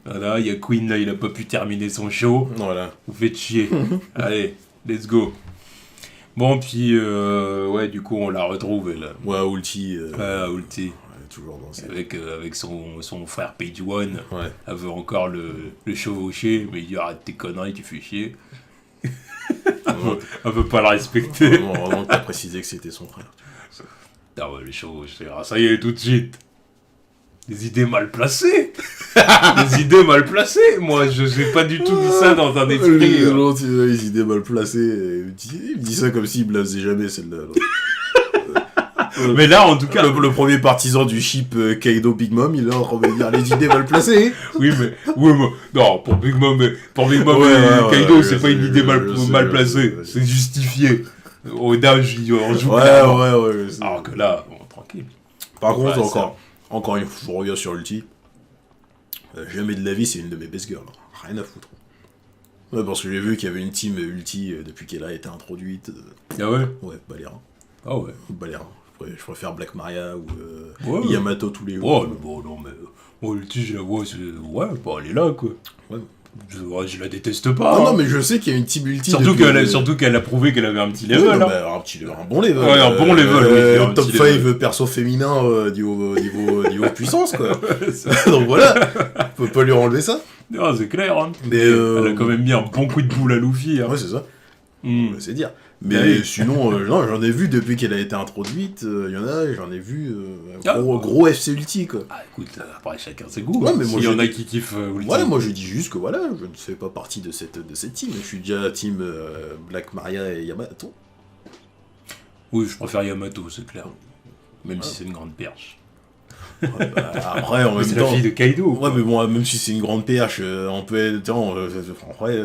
Voilà, il y a Queen, là, il a pas pu terminer son show. Voilà. Vous faites chier. Allez, let's go. Bon, puis, ouais, du coup, on la retrouve, elle. Ouais, Ulti. Ulti. Toujours dans ces... Avec son frère Page One. Ouais. Elle veut encore le chevaucher, mais il dit arrête tes conneries, tu fais chier. Elle veut pas le respecter. Vraiment que t'as précisé que c'était son frère. Ah ouais, le chevaucher, ah, ça y est, tout de suite. Des idées mal placées. Des idées mal placées. Moi, je n'ai pas du tout dit ça dans un esprit. L'autre, il a les idées mal placées. Il me dit ça comme s'il blasait jamais celle-là. Mais là, en tout cas... Le premier partisan du chip Kaido Big Mom, il est en train de dire les idées mal placées. Oui, mais non, pour Big Mom et Kaido, c'est pas une idée mal placée. C'est justifié. Oda, on joue clairement. Ouais. Alors que là, bon, tranquille. Par contre, encore une fois, je reviens sur Ulti. Jamais de la vie, c'est une de mes best girls. Rien à foutre. Ouais, parce que j'ai vu qu'il y avait une team Ulti depuis qu'elle a été introduite. Ah ouais? Ouais, Balera. Ah ouais. Balera. Je préfère Black Maria ou Ouais. Yamato tous les jours. Oh, mais bon, non, mais... Moi, Ulti, je la vois, ouais, bon, elle est là, quoi. Ouais. Je la déteste pas. Ah hein. non, mais je sais qu'il y a une team Ulti. Surtout qu'elle a prouvé qu'elle avait un petit level. Ouais, hein. bah, un bon level. Ouais, un bon level, oui. Top 5 perso féminin niveau puissance, quoi. Donc voilà, on peut pas lui enlever ça. Non, c'est clair. Hein. Mais elle a quand même mis un bon coup de boule à Luffy. Hein. Ouais, c'est ça. C'est dire. Mais oui. sinon, non, j'en ai vu depuis qu'elle a été introduite. Il y en a, j'en ai vu Ah, gros FC Ulti, quoi. Ah, écoute, après chacun ses goûts. Ouais, hein. mais moi, S'il y en a qui kiffent Ulti. Voilà, moi je dis juste que voilà, je ne fais pas partie de cette team. Je suis déjà team Black Maria et Yamato. Oui, je préfère Yamato, c'est clair. Même si c'est une grande perche. Ouais, bah, après, en même C'est temps. la fille de Kaido. Ouais, mais bon, même si c'est une grande perche, on peut être. Après,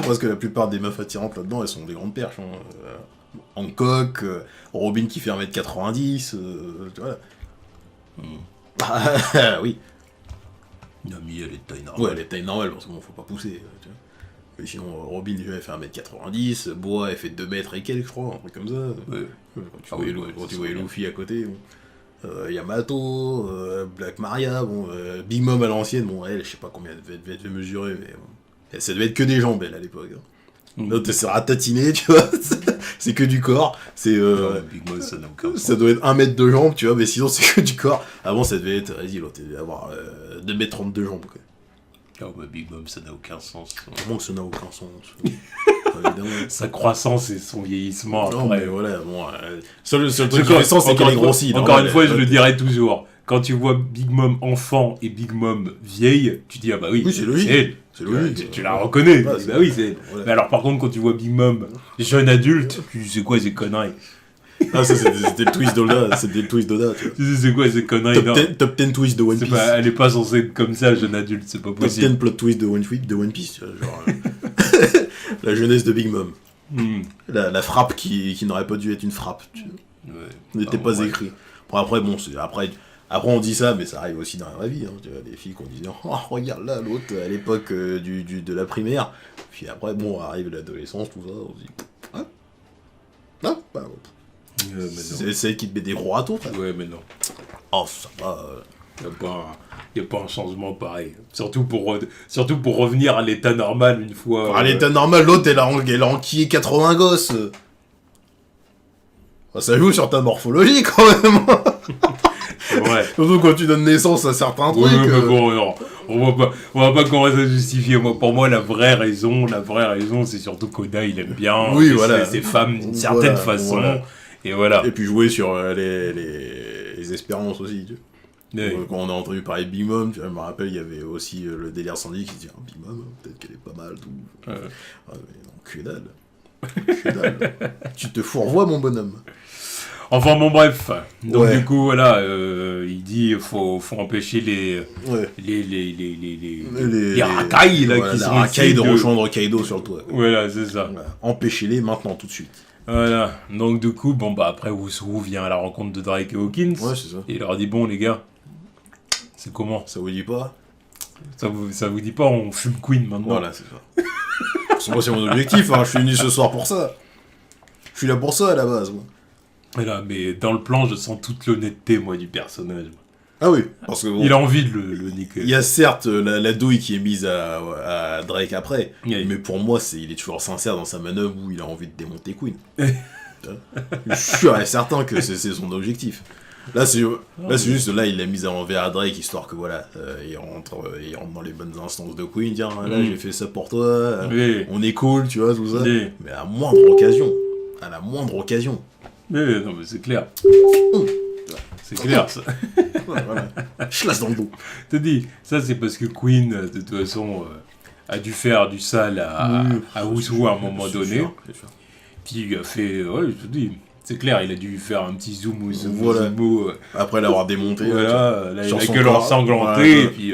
presque la plupart des meufs attirantes là-dedans, elles sont des grandes perches. Hein. Hancock, Robin qui fait 1m90, tu vois. Ah, oui. Nami, elle est de taille normale. Ouais, elle est taille normale, parce que bon, faut pas pousser. Tu vois. Mais sinon, Robin, déjà, elle fait 1m90, Boa, elle fait 2 mètres et quelques, je crois, un truc comme ça. Ouais. Quand tu voyais Luffy à côté, bon. Yamato, Black Maria, bon, Big Mom à l'ancienne, bon, elle, je sais pas combien elle devait mesurer, mais bon. Ça devait être que des jambes, elle, à l'époque. Hein. L'autre, elle s'est ratatiner, tu vois, c'est que du corps, c'est... Big Mom, ça n'a aucun sens. Ça doit être 1 mètre de jambes, tu vois, mais sinon, c'est que du corps. Avant, ça devait être, vas-y, l'autre, elle devait avoir 2m30 de jambes, quoi. Oh, bah, Big Mom, ça n'a aucun sens. Comment que ça n'a aucun sens évidemment. Sa croissance et son vieillissement Non, après. mais voilà, bon... seul truc qui fait sens, c'est qu'elle est grossie. Encore une fois, je le dirai toujours. Quand tu vois Big Mom enfant et Big Mom vieille, tu dis, ah bah oui, Oui, c'est logique. elle. C'est logique. Tu la reconnais. Ouais, bah oui, c'est elle. Voilà. Mais alors, par contre, quand tu vois Big Mom jeune adulte, tu dis, c'est quoi ces conneries? Ah, ça, c'était le twist d'Oda, c'était le twist d'Oda, tu vois. Tu dis, c'est quoi ces conneries? Non. Top 10 twist de One Piece. Elle est pas censée être comme ça, jeune adulte, c'est pas Top possible. 10 plot twist de One Piece, tu vois, genre... la jeunesse de Big Mom. La frappe qui n'aurait pas dû être une frappe, tu vois. Ouais. N'était pas écrit. Bon, après, bon, après on dit ça, mais ça arrive aussi dans la vraie vie, hein, tu vois, des filles qu'on disait, oh, regarde là, l'autre, à l'époque de la primaire, puis après, bon, arrive l'adolescence, tout ça, on se dit, hein? Non, bah, c'est elle qui te met des gros râteaux, frère. Ouais, mais non. Oh, ça va... Y a pas un changement pareil. Surtout pour revenir à l'état normal une fois. À l'état normal, l'autre, elle a enquillé 80 gosses. Bah, ça joue sur ta morphologie, quand même. C'est vrai. Surtout quand tu donnes naissance à certains trucs. Oui, mais bon, non. On va pas commencer à justifier. Pour moi, la vraie raison, c'est surtout qu'Oda, il aime bien Oui, voilà. ces femmes d'une certaine façon. Voilà. Et voilà. Et puis jouer sur les espérances aussi, tu vois. Ouais. Quand on a entendu parler de Big Mom, tu vois, je me rappelle, il y avait aussi le délire Sandy qui se dit, Big Mom, peut-être qu'elle est pas mal, tout. Ah, mais non, que dalle. Que dalle. Tu te fourvoies, mon bonhomme. Enfin, bon, bref. Donc, Ouais. du coup, voilà, il dit faut empêcher les racailles, là, voilà, qui la sont racaille ici de rejoindre Kaido sur le toit. Voilà, c'est ça. Voilà. Empêchez-les maintenant, tout de suite. Voilà. Donc, du coup, bon, bah, après, Wushu vient à la rencontre de Drake et Hawkins. Ouais, c'est ça. Et il leur dit, bon, les gars, c'est comment? Ça vous dit pas? Ça vous dit pas, on fume Queen maintenant? Voilà, c'est ça. Parce que moi, c'est mon objectif, hein. Je suis venu ce soir pour ça. Je suis là pour ça, à la base, moi. Voilà, mais dans le plan, je sens toute l'honnêteté, moi, du personnage. Ah oui, parce que bon, Il a envie de le niquer. il y a certes la douille qui est mise à Drake après, Oui. mais pour moi, il est toujours sincère dans sa manœuvre où il a envie de démonter Queen. Je suis sûr et certain que c'est son objectif. Là, c'est juste, là, il l'a mise à l'envers à Drake, histoire que, voilà, il rentre dans les bonnes instances de Queen, tiens, là, j'ai fait ça pour toi, Oui. on est cool, tu vois, tout ça. Oui. Mais à la moindre occasion, Mais non, mais c'est clair. C'est clair, ça. voilà, je laisse dans le dos. Je te dis, ça, c'est parce que Queen, de toute façon, a dû faire du sale à Wushu à un moment donné. C'est sûr. Puis il a fait, ouais, je te dis, C'est clair, il a dû faire un petit zoom Voilà. zoom. Après l'avoir démonté. Voilà, là, il sur a son que corps. l'ensanglanté, Ouais, et puis...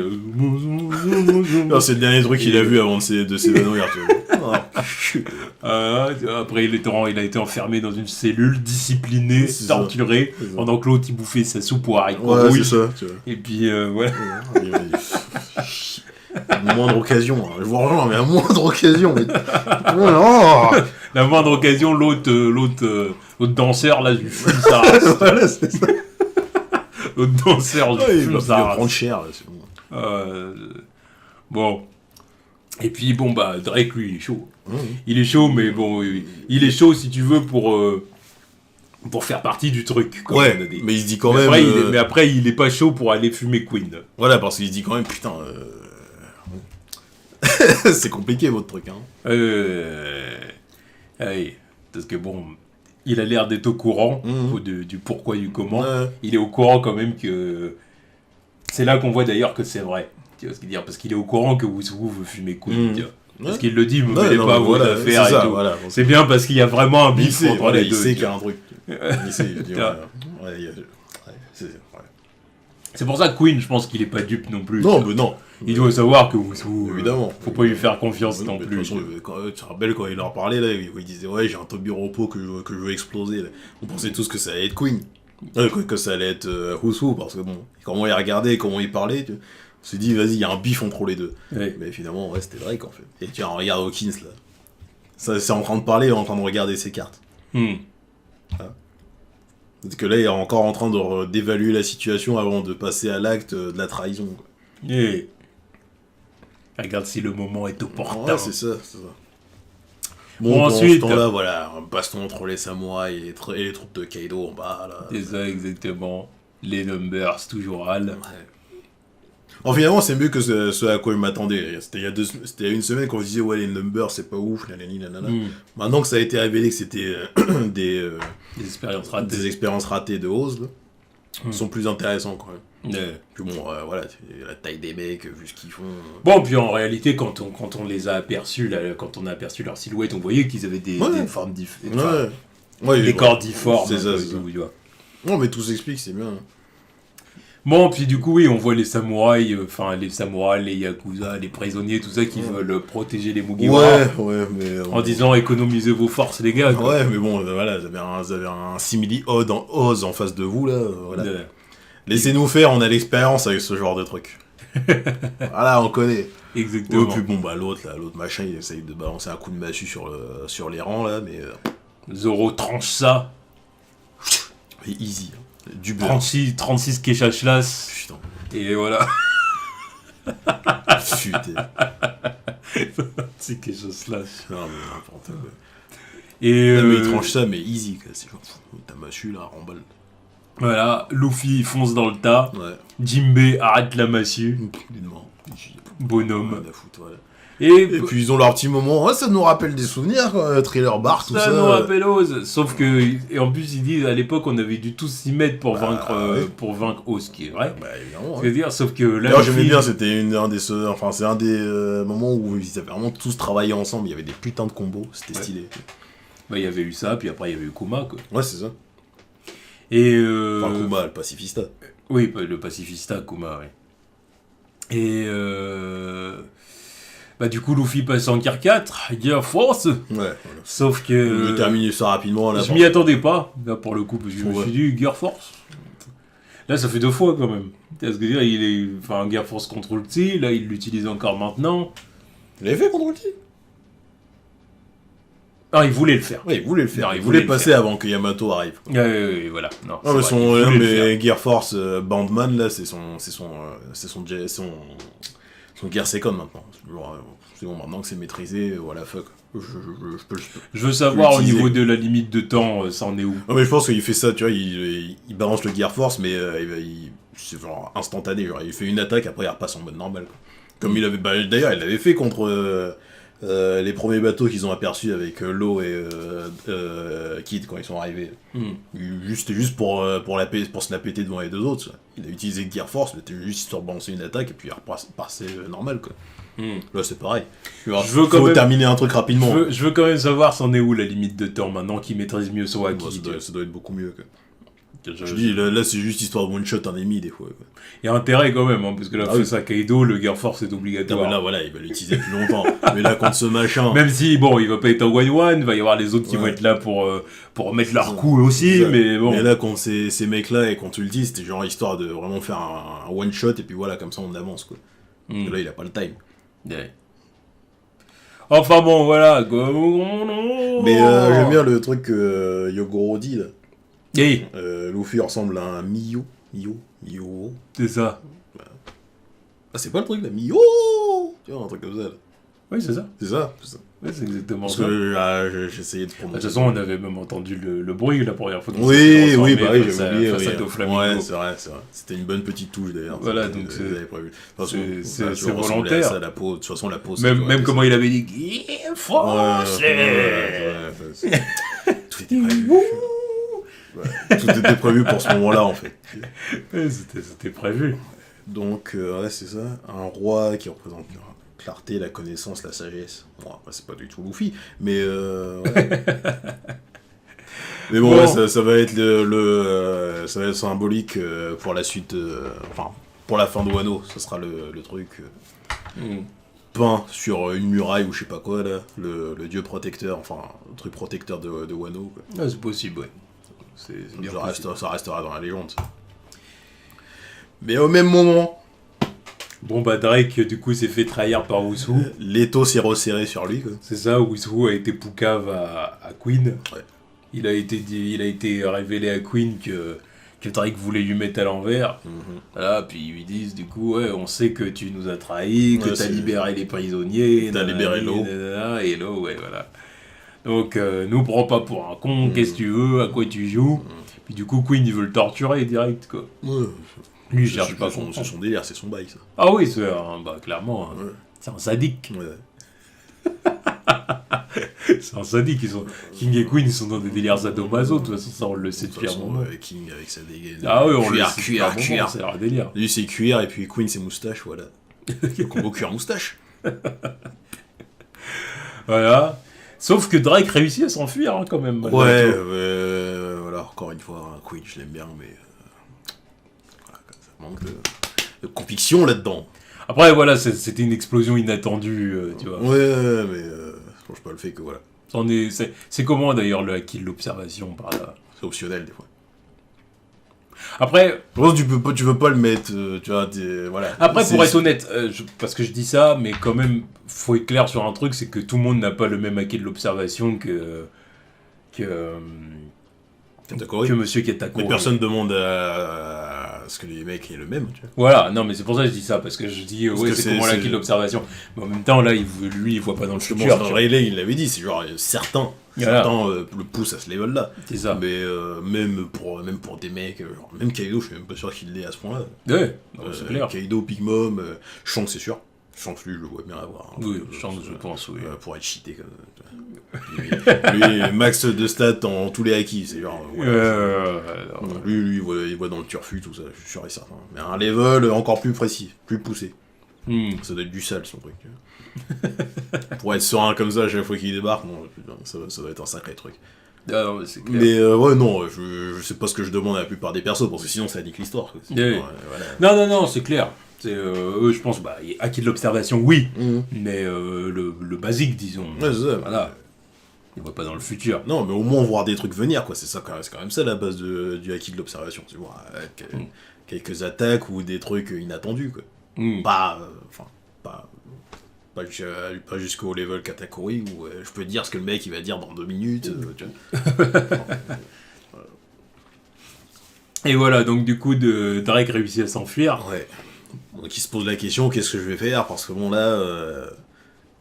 Non, c'est le dernier truc qu'il a vu avant de s'évanouir. Tu vois. Après, il a été enfermé dans une cellule, discipliné, C'est ça. torturé, C'est ça. pendant que l'autre, il bouffait sa soupe aux haricots Ouais, rouges. c'est ça. Tu vois. Et puis, voilà. À la moindre occasion, hein. Je vous rejoins, mais à moindre occasion. Mais... Oh La moindre occasion, l'autre danseur, là, je lui fume sa race. voilà, c'est ça. L'autre danseur, je Ouais, lui il fume va sa race. prendre cher, là, c'est bon. Bon. Et puis, bon, bah, Drake, lui, il est chaud. Mmh. Il est chaud, mais bon, il est chaud, si tu veux, pour faire partie du truc. Comme on a Ouais, dit. mais il se dit quand Mais même... après, mais après, il est pas chaud pour aller fumer Queen. Voilà, parce qu'il se dit quand même, putain... c'est compliqué, votre truc, hein. Allez, parce que bon, il a l'air d'être au courant Mhm. du pourquoi, du comment. Ouais. Il est au courant quand même que... C'est là qu'on voit d'ailleurs que c'est vrai. Tu vois ce qu'il veut dire? Parce qu'il est au courant que vous fumez Queen, Mhm. tu vois. Parce Ouais. qu'il le dit, me Ouais, mêlez non, pas à mais vos voilà, affaires c'est et ça, tout. voilà. C'est bien parce qu'il y a vraiment un Il bif sait, entre voilà, les il deux. sait tu qu'il y a vois. un truc. Il sait, il dit, ouais, c'est... ouais. C'est pour ça que Queen, je pense qu'il est pas dupe non plus. Non, tu vois. mais non. Il doit savoir que vous... Évidemment. Faut pas lui faire confiance Oui, non mais de plus. toute façon, tu te rappelles quand il leur parlait, là, il disait, ouais, j'ai un Toby Repos que je veux exploser. Là. On pensait tous que ça allait être Queen. Que ça allait être Who's Who, parce que bon, comment il regardait, comment il parlait, on s'est dit, vas-y, il y a un bif entre les deux. Ouais. Mais finalement, ouais, c'était Drake, en fait. Et tiens, regarde Hawkins, là. Ça, c'est en train de parler, en train de regarder ses cartes. Hmm. Parce que là, il est encore en train d'évaluer la situation avant de passer à l'acte de la trahison. Quoi. Yeah. Regarde si le moment est opportun. Ouais, c'est ça, c'est ça. Bon, Bon, ensuite- ensuite... temps-là, voilà, un baston entre les samouraïs et les troupes de Kaido en bas, là. C'est ça, exactement. Les numbers, toujours Al. Ouais. Bon, finalement, c'est mieux que ce à quoi je m'attendais. C'était il y a une semaine qu'on se disait, ouais, les numbers, c'est pas ouf, nanani, nanana. Hmm. Maintenant que ça a été révélé que c'était des expériences ratées. des expériences ratées de Oz, là, sont plus intéressants, quand même. Ouais. Puis bon, voilà, la taille des mecs, vu ce qu'ils font... Bon, puis en réalité, quand on les a aperçus, là, quand on a aperçu leur silhouette, on voyait qu'ils avaient des formes différentes. Ouais. Ouais, Des voilà. corps difformes. C'est ça, un peu, c'est ça. tu vois. Non, mais tout s'explique, c'est bien. Bon, puis du coup, oui, on voit les samouraïs, les yakuza, les prisonniers, tout ça, qui veulent protéger les Mugiwara. Ouais, mais... En disant, économisez vos forces, les gars. quoi. Ouais, mais bon, voilà, vous avez un simili Oz en face de vous, là, voilà. Ouais. Laissez-nous faire, on a l'expérience avec ce genre de truc. Voilà, on connaît. Exactement. Ouais, puis bon, bah l'autre machin, il essaye de balancer un coup de massue sur les rangs, là, mais Zoro tranche ça. easy. Hein. Du beurre. 36 Keshashlas. Putain. Et voilà. Putain. 36 Keshashlas. Non, mais n'importe quoi. Et Non, mais il tranche ça, mais easy, quoi. C'est genre, ta massue, là, remballe. voilà, Luffy fonce dans le tas. Ouais. Jinbei arrête la massue. Évidemment. Bonhomme. Rien à foutre, voilà. Et Et puis ils ont leur petit moment, ouais, ça nous rappelle des souvenirs, quoi, Thriller Bar, tout ça. ça nous rappelle Oz. Sauf que, et en plus, ils disent à l'époque, on avait dû tous s'y mettre pour vaincre Oz, ce qui est vrai. Bah évidemment. Ouais. C'est-à-dire, sauf que là. D'ailleurs, j'aimais bien, c'était c'est un des moments où ils avaient vraiment tous travaillé ensemble, il y avait des putains de combos, c'était stylé. Bah, il y avait eu ça, puis après, il y avait eu Kuma, quoi. Ouais, c'est ça. Et. Enfin, Kuma, le pacifista. Oui, le pacifista, Kuma, oui. Et. Bah, du coup, Luffy passe en Gear 4, Gear Force. Ouais, voilà. Sauf que. Je vais terminer ça rapidement, là. Je m'y attendais pas, là, pour le coup, parce que je me Ouais. suis dit, Gear Force. Là, ça fait 2 fois quand même. Parce que dire, il est. Enfin, Gear Force Control T, là, il l'utilise encore maintenant. Il avait fait Control T. Ah, il voulait le faire. Ouais, il voulait le faire. Non, Il voulait passer avant que Yamato arrive. Quoi. Voilà. Non, Non, mais c'est vrai, il voulait le faire. Gear Force Bandman, là, c'est son Gear Second maintenant. C'est bon, maintenant que c'est maîtrisé, voilà, fuck. Je peux Je veux savoir au l'utiliser. niveau de la limite de temps, ça en est où? Non mais je pense qu'il fait ça, tu vois, il balance le Gear Force, mais c'est genre instantané, genre il fait une attaque, après il repasse en mode normal. Quoi. Comme il avait, d'ailleurs il l'avait fait contre les premiers bateaux qu'ils ont aperçus avec Law et Kid quand ils sont arrivés. Juste pour se la péter devant les deux autres. Ça. Il a utilisé Gear Force, mais c'était juste histoire de balancer une attaque et puis il repassait normal quoi. Là c'est pareil. Faut terminer un truc rapidement. Je veux quand même savoir c'en est où la limite de temps maintenant qu'il maîtrise mieux son haki. Ça doit être beaucoup mieux quoi. Je dis, là c'est juste histoire de one-shot un ennemi des fois. Quoi. Il y a intérêt quand même, hein, parce que là, face à Kaido, le Gear Force est obligatoire. Là, voilà, il va l'utiliser plus longtemps. Mais là, contre ce machin... Même si, bon, il va pas être en 1-1, il va y avoir les autres qui vont être là pour mettre leur coup aussi, mais bon... Mais là, contre ces mecs-là et contre Ulti, c'était genre histoire de vraiment faire un one-shot, et puis voilà, comme ça on avance, quoi. Parce que là, il a pas le time. Ouais. Enfin bon, voilà, quoi. Mais j'aime bien le truc que Yogoro dit, là. Hey. Luffy ressemble à un Mio. C'est ça. Ah, c'est pas le truc là, Mio. Tu vois, un truc comme ça là. Oui, c'est ça. C'est ça. Oui, c'est exactement Parce ça. que j'essayais de prononcer. De toute façon, on avait même entendu le bruit la première fois. Oui, bah oui, j'avais oublié. Face à Doflamingo. Ouais, c'est vrai. C'était une bonne petite touche d'ailleurs. Voilà, donc c'est prévu. C'est volontaire. Ça, la peau, de toute façon, la peau. Même comment il avait dit français. Tout était prévu. Tout était prévu pour ce moment-là en fait. C'était prévu. Donc, ouais, c'est ça. Un roi qui représente la clarté, la connaissance, la sagesse. Bon, après, c'est pas du tout Luffy, mais. Ouais. Mais bon, ouais, ça va être ça va être symbolique pour la suite. Enfin, pour la fin de Wano, ça sera le truc. Peint sur une muraille ou je sais pas quoi, là. Le dieu protecteur, enfin, le truc protecteur de Wano. Quoi. Ah, c'est possible, ouais. Ça restera dans la légende. Mais au même moment... Bon bah Drake du coup s'est fait trahir par Usu. L'étau s'est resserré sur lui quoi. C'est ça, Usu a été poucave à Queen. Ouais. Il a été révélé à Queen que Drake voulait lui mettre à l'envers. Voilà, puis ils lui disent du coup ouais on sait que tu nous as trahis, que t'as libéré les prisonniers. T'as libéré Law. Et Law, ouais voilà. Donc, nous prends pas pour un con, qu'est-ce que tu veux, à quoi tu joues. Puis du coup, Queen, il veut le torturer direct, quoi. Ouais. Lui, il cherche pas son... C'est son délire, c'est son bail, ça. Ah oui, c'est clairement, c'est un sadique. Ouais. C'est un sadique, King et Queen, ils sont dans des délires sadomaso, de toute façon, ça, on le sait depuis un moment. King avec sa dégaine. Ah oui, on le sait cuir. C'est un délire. Lui, c'est cuir, et puis Queen, c'est moustache, voilà. Combo cuir-moustache. Voilà. Sauf que Drake réussit à s'enfuir quand même. Ouais, voilà, encore une fois, Queen, je l'aime bien, mais voilà, ça manque de conviction là-dedans. Après, voilà, c'était une explosion inattendue, tu vois. Ouais, mais ça change pas le fait que voilà. C'est comment d'ailleurs le haki de l'observation par là? C'est optionnel des fois. Après, je pense que tu veux pas le mettre, tu vois, voilà. Après, pour être honnête, parce que je dis ça, mais quand même, faut être clair sur un truc, c'est que tout le monde n'a pas le même haki de l'observation que Monsieur Katakuri. Mais personne demande à ce que les mecs aient le même, tu vois. Voilà, non, mais c'est pour ça que je dis ça, parce que je dis, c'est comment l'haki de l'observation. Mais en même temps, là, lui, il voit pas dans le futur. Dans Rayleigh, il l'avait dit, c'est genre, certains le poussent à ce level-là. C'est ça. Mais même pour des mecs, genre, même Kaido, je suis même pas sûr qu'il l'ait à ce point-là. Ouais, c'est clair. Kaido, Big Mom, Shanks, c'est sûr. Shanks, lui, je le vois bien avoir. Oui, Shanks, je pense, oui. Pour être cheaté, comme lui, max de stats dans tous les haki, c'est genre... lui, il voit dans le turfu, tout ça, je suis sûr et certain. Mais un level encore plus précis, plus poussé. Ça doit être du sale, son truc. Pour être serein comme ça, à chaque fois qu'il débarque, non, putain, ça va être un sacré truc. Ah non, mais c'est clair. Mais ouais, non, je sais pas ce que je demande à la plupart des persos, parce que sinon ça nique l'histoire. Voilà. Non, c'est clair. Eux, je pense, haki de l'observation, oui, mais le basique, disons. Ouais, c'est ça. Voilà. Il voit pas dans le futur. Non, mais au moins voir des trucs venir, quoi. C'est quand même ça la base du haki de l'observation. Tu vois, quelques attaques ou des trucs inattendus, quoi. Pas jusqu'au level Katakuri où je peux te dire ce que le mec il va dire dans 2 minutes. Tu vois. Et voilà, donc du coup, Drake réussit à s'enfuir. Ouais. Donc il se pose la question, qu'est-ce que je vais faire? Parce que bon là,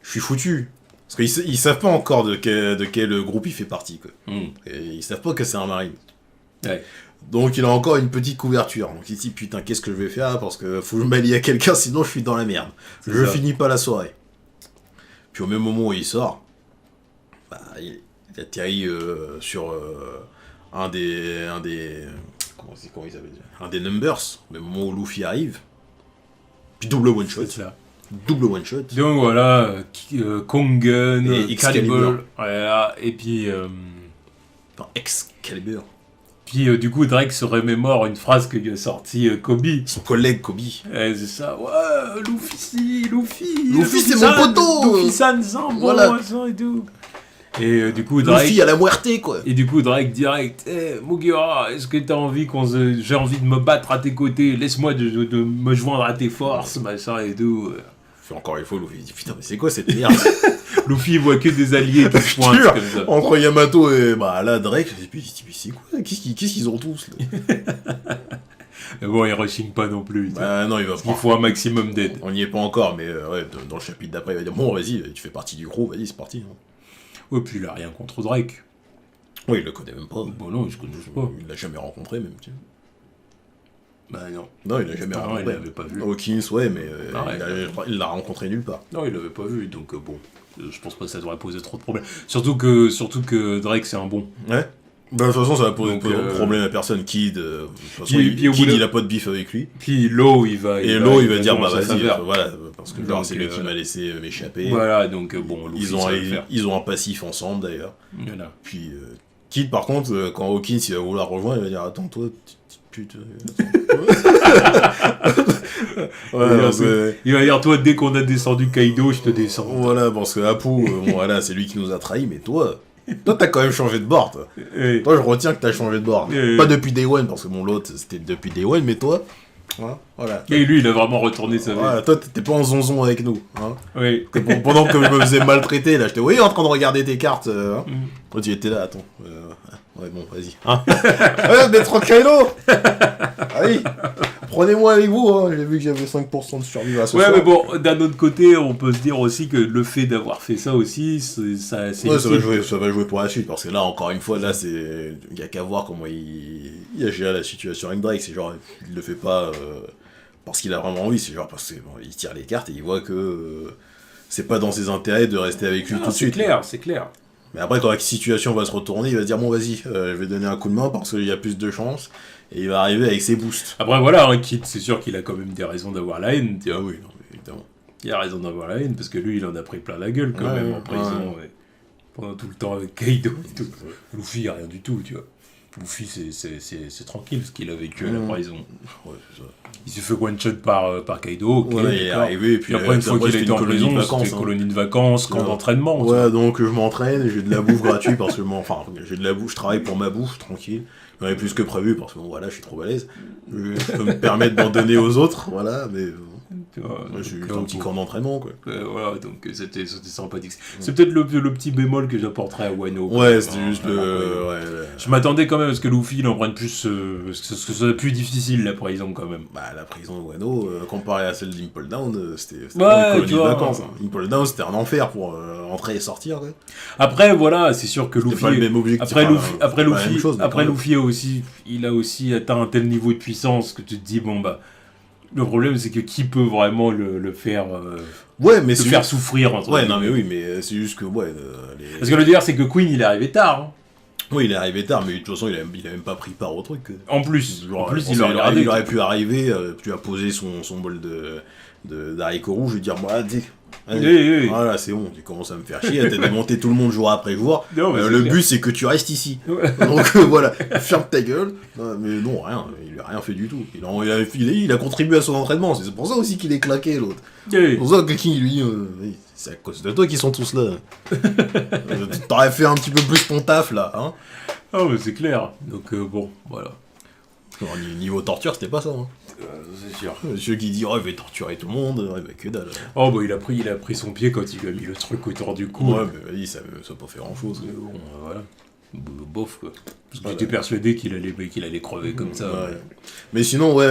je suis foutu. Parce qu'ils savent pas encore de quel groupe il fait partie, quoi. Et ils savent pas que c'est un marine. Ouais. Donc il a encore une petite couverture. Donc il se dit putain qu'est-ce que je vais faire parce que faut que je m'allie à quelqu'un sinon je suis dans la merde. Je finis pas la soirée. Puis au même moment où il sort, bah, il atterrit sur un des comment il s'appelle, un des numbers, au même moment où Luffy arrive. Puis double one shot. C'est ça. Double one shot. Donc voilà, Kongen, Et Excalibur. Calibur, voilà, et puis... Enfin, Excalibur. Puis du coup, Drake se remémore une phrase que lui a sortie Kobe. Son collègue Kobe. C'est ça, ouais, Luffy, Luffy, c'est mon poteau. Luffy-san, c'est un bon, Voilà. ça et tout. Et du coup, Drake... Luffy à la muerte, quoi. Et du coup, Drake direct, Mugiwara, est-ce que t'as envie j'ai envie de me battre à tes côtés, laisse-moi de me joindre à tes forces, machin et tout. Puis encore une fois, Luffy dit, putain, mais c'est quoi cette merde? Luffy voit que des alliés qui se pointent Jure, comme ça. entre Yamato et bah là Drake, je sais plus, mais c'est quoi? Qu'est-ce qu'ils ont tous là? Mais bon, il rushing pas non plus. Bah non, il va Il prendre. faut un maximum d'aide. On n'y est pas encore, mais ouais, dans le chapitre d'après, il va dire bon, vas-y, tu fais partie du crew, vas-y, c'est parti. Ouais, puis il a rien contre Drake. Oui, il le connaît même pas. Bon, non, il se connaît pas. Il l'a jamais rencontré, même. Tu sais. Bah non. Non, il l'a jamais Non, rencontré. il l'avait pas vu. Hawkins, ouais, mais Ah ouais. il l'a rencontré nulle part. Non, il l'avait pas vu, donc bon. Je pense pas que ça devrait poser trop de problèmes. Surtout que Drake, c'est un bon. Ouais. Bah, de toute façon, ça va poser Donc, de problème à personne. Kid, de toute façon, Puis au bout Kid, de- il a pas de bif avec lui. Puis Law, il va dire, jouer bah en sa vas-y, faveur. voilà, parce que genre, Donc, c'est lui qui m'a laissé m'échapper. Voilà, donc bon, Luffy, Ils ont, ça va le faire. ils ont un passif ensemble d'ailleurs. Voilà. Puis Kid, par contre, quand Hawkins il va vouloir rejoindre, il va dire attends, toi, petite pute. Il va dire, toi, dès qu'on a descendu Kaido, je te descends. Voilà, parce que Apu, bon, voilà, c'est lui qui nous a trahis, mais toi, t'as quand même changé de bord, toi. Et- Toi, je retiens que t'as changé de bord. Et- Pas depuis Day One, parce que mon l'autre, c'était depuis Day One, mais toi, voilà. Et lui, il a vraiment retourné sa vie. Voilà, toi, t'étais pas en zonzon avec nous. Hein. Oui. Pendant que je me faisais maltraiter, là, j'étais en train de regarder tes cartes. Hein. Mm. Toi, tu étais là, attends. Ouais, bon, vas-y. Hein. Ouais, mais tranquillo. Allez, prenez-moi avec vous. Hein. J'ai vu que j'avais 5% de survie à ce Ouais, soir. mais bon, d'un autre côté, on peut se dire aussi que le fait d'avoir fait ça aussi, c'est Ouais, utile. ça va jouer pour la suite, parce que là, encore une fois, là, c'est... Il y a qu'à voir comment il a géré la situation avec Drake. C'est genre, il le fait pas parce qu'il a vraiment envie, c'est genre parce qu'il tire les cartes et il voit que c'est pas dans ses intérêts de rester avec lui Non, tout de c'est suite. clair, c'est clair. Mais après, quand la situation va se retourner, il va se dire, bon, vas-y, je vais donner un coup de main parce qu'il y a plus de chances. Et il va arriver avec ses boosts. Après, voilà, hein, Kid, c'est sûr qu'il a quand même des raisons d'avoir la haine. Tu vois. Ah oui, non, mais évidemment. Il a raison d'avoir la haine, parce que lui, il en a pris plein la gueule quand Ouais, même en prison. ouais. Et pendant tout le temps avec Kaido et tout. Luffy, rien du tout, tu vois. Luffy, c'est tranquille ce qu'il a vécu à la prison. Ouais, c'est ça. Il s'est fait one-shot par Kaido, ok, Voilà, il est d'accord. arrivé, et Puis après, une fois qu'il a été en prison, c'était une colonie de vacances, camp d'entraînement. tu vois. Ouais, donc je m'entraîne, et j'ai de la bouffe gratuite parce que j'ai de la bouffe, je travaille pour ma bouffe, tranquille. J'en ai plus que prévu parce que bon, voilà, je suis trop balèze. Je peux me permettre d'en donner aux autres, voilà, mais Tu vois, moi, je suis donc, un petit camp d'entraînement, quoi. voilà, donc c'était sympathique. C'est peut-être le petit bémol que j'apporterais à Wano. Ouais, c'était juste le... Ouais, Je m'attendais quand même à ce que Luffy il en prenne plus, parce que ce soit plus difficile la prison quand même. Bah, la prison de Wano, comparée à celle d'Impel Down, c'était Ouais, une colonie tu de vois. vacances. Hein. Impel Down, c'était un enfer pour entrer et sortir, quoi. Après voilà, c'est sûr que C'était Luffy. pas le même objectif. Après enfin, Luffy, c'est pas la même chose, mais après quand même. Luffy il a aussi atteint un tel niveau de puissance que tu te dis bon bah. Le problème, c'est que qui peut vraiment le faire, Ouais, mais le c'est faire juste... souffrir entre Ouais, guillemets. non, mais oui, mais c'est juste que, ouais... Parce que le délire, c'est que Queen, il est arrivé tard. Hein. Oui, il est arrivé tard, mais de toute façon, il a même pas pris part au truc. En plus, Genre, il a regardé. il aurait pu arriver, tu as posé son bol d'haricots rouges et dire, moi, dis, Oui. voilà, c'est bon, tu commences à me faire chier, t'as démonté tout le monde jour après jour. Non, mais c'est le clair. but, c'est que tu restes ici. Ouais. Donc voilà, ferme ta gueule. Non, mais non, rien, il a rien fait du tout. Il a contribué à son entraînement, c'est pour ça aussi qu'il est claqué, l'autre. Oui. C'est pour ça que quelqu'un lui dit, oui, c'est à cause de toi qu'ils sont tous là. T'aurais fait un petit peu plus ton taf, là, hein. Ah, mais c'est clair. Donc bon, voilà. Alors, niveau torture, c'était pas ça, hein. C'est sûr. Monsieur qui dit, oh, je vais torturer tout le monde, ouais, bah que dalle. Oh, bah il a pris son pied quand il lui a mis le truc autour du cou. Ouais, mais vas-y, ça a pas fait grand chose. Mais bon, voilà. Bof, quoi. Parce que Voilà. j'étais persuadé qu'il allait crever comme ça. Ouais. Mais sinon, ouais,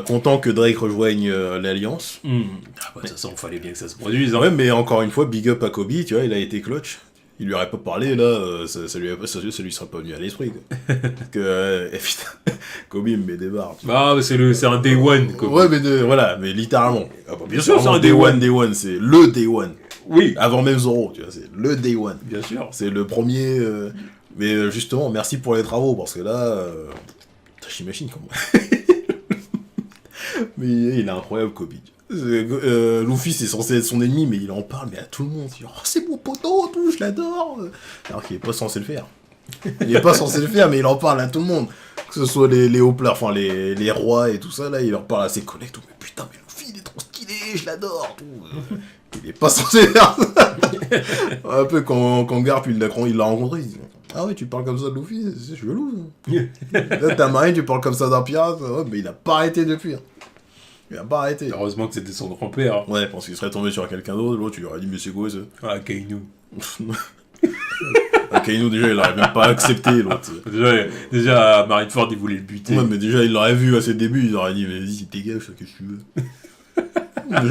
content que Drake rejoigne l'Alliance. Ah, bah, de toute façon, fallait bien que ça se produise. Hein. Ouais, mais encore une fois, big up à Kobe, tu vois, il a été clutch. Il lui aurait pas parlé, là, ça lui serait pas venu à l'esprit, quoi. Parce que, putain, Kobe me met des barres. Tu vois. Ah, bah, c'est un day one, quoi. Ouais, mais voilà, mais littéralement. Ah, bah, Bien sûr, c'est un day day one. Day one, c'est le day one. Oui, Avant même Zoro, tu vois, c'est le Day One. bien sûr. C'est le premier. Mais justement, merci pour les travaux, parce que là. Tachimachine, comme moi. Mais il est incroyable, Kobe. Luffy, c'est censé être son ennemi, mais il en parle mais à tout le monde. Il dit, oh, c'est mon poteau, tout, je l'adore. Alors qu'il est pas censé le faire. Il est pas censé le faire, mais il en parle à tout le monde. Que ce soit les hauts-pleurs, enfin les rois et tout ça, là, il leur parle à ses collègues. Tout, mais putain, mais Luffy, il est trop stylé, je l'adore. Tout. Il est pas censé faire ça. Un peu quand Garp il l'a rencontré, il dit, ah ouais, tu parles comme ça de Luffy, c'est chelou. Là, t'as marine, tu parles comme ça d'un pirate. Ouais, mais il a pas arrêté depuis. Il a pas arrêté. Heureusement que c'était son grand-père. Ouais, parce qu'il serait tombé sur quelqu'un d'autre, l'autre, tu lui aurais dit, mais c'est quoi ça? Ah, Kainu. Akainu, déjà, il aurait même pas accepté, l'autre. Déjà, Marineford, il voulait le buter. Ouais, mais déjà, il l'aurait vu à ses débuts, il aurait dit, mais vas-y, dégage, qu'est-ce que tu veux?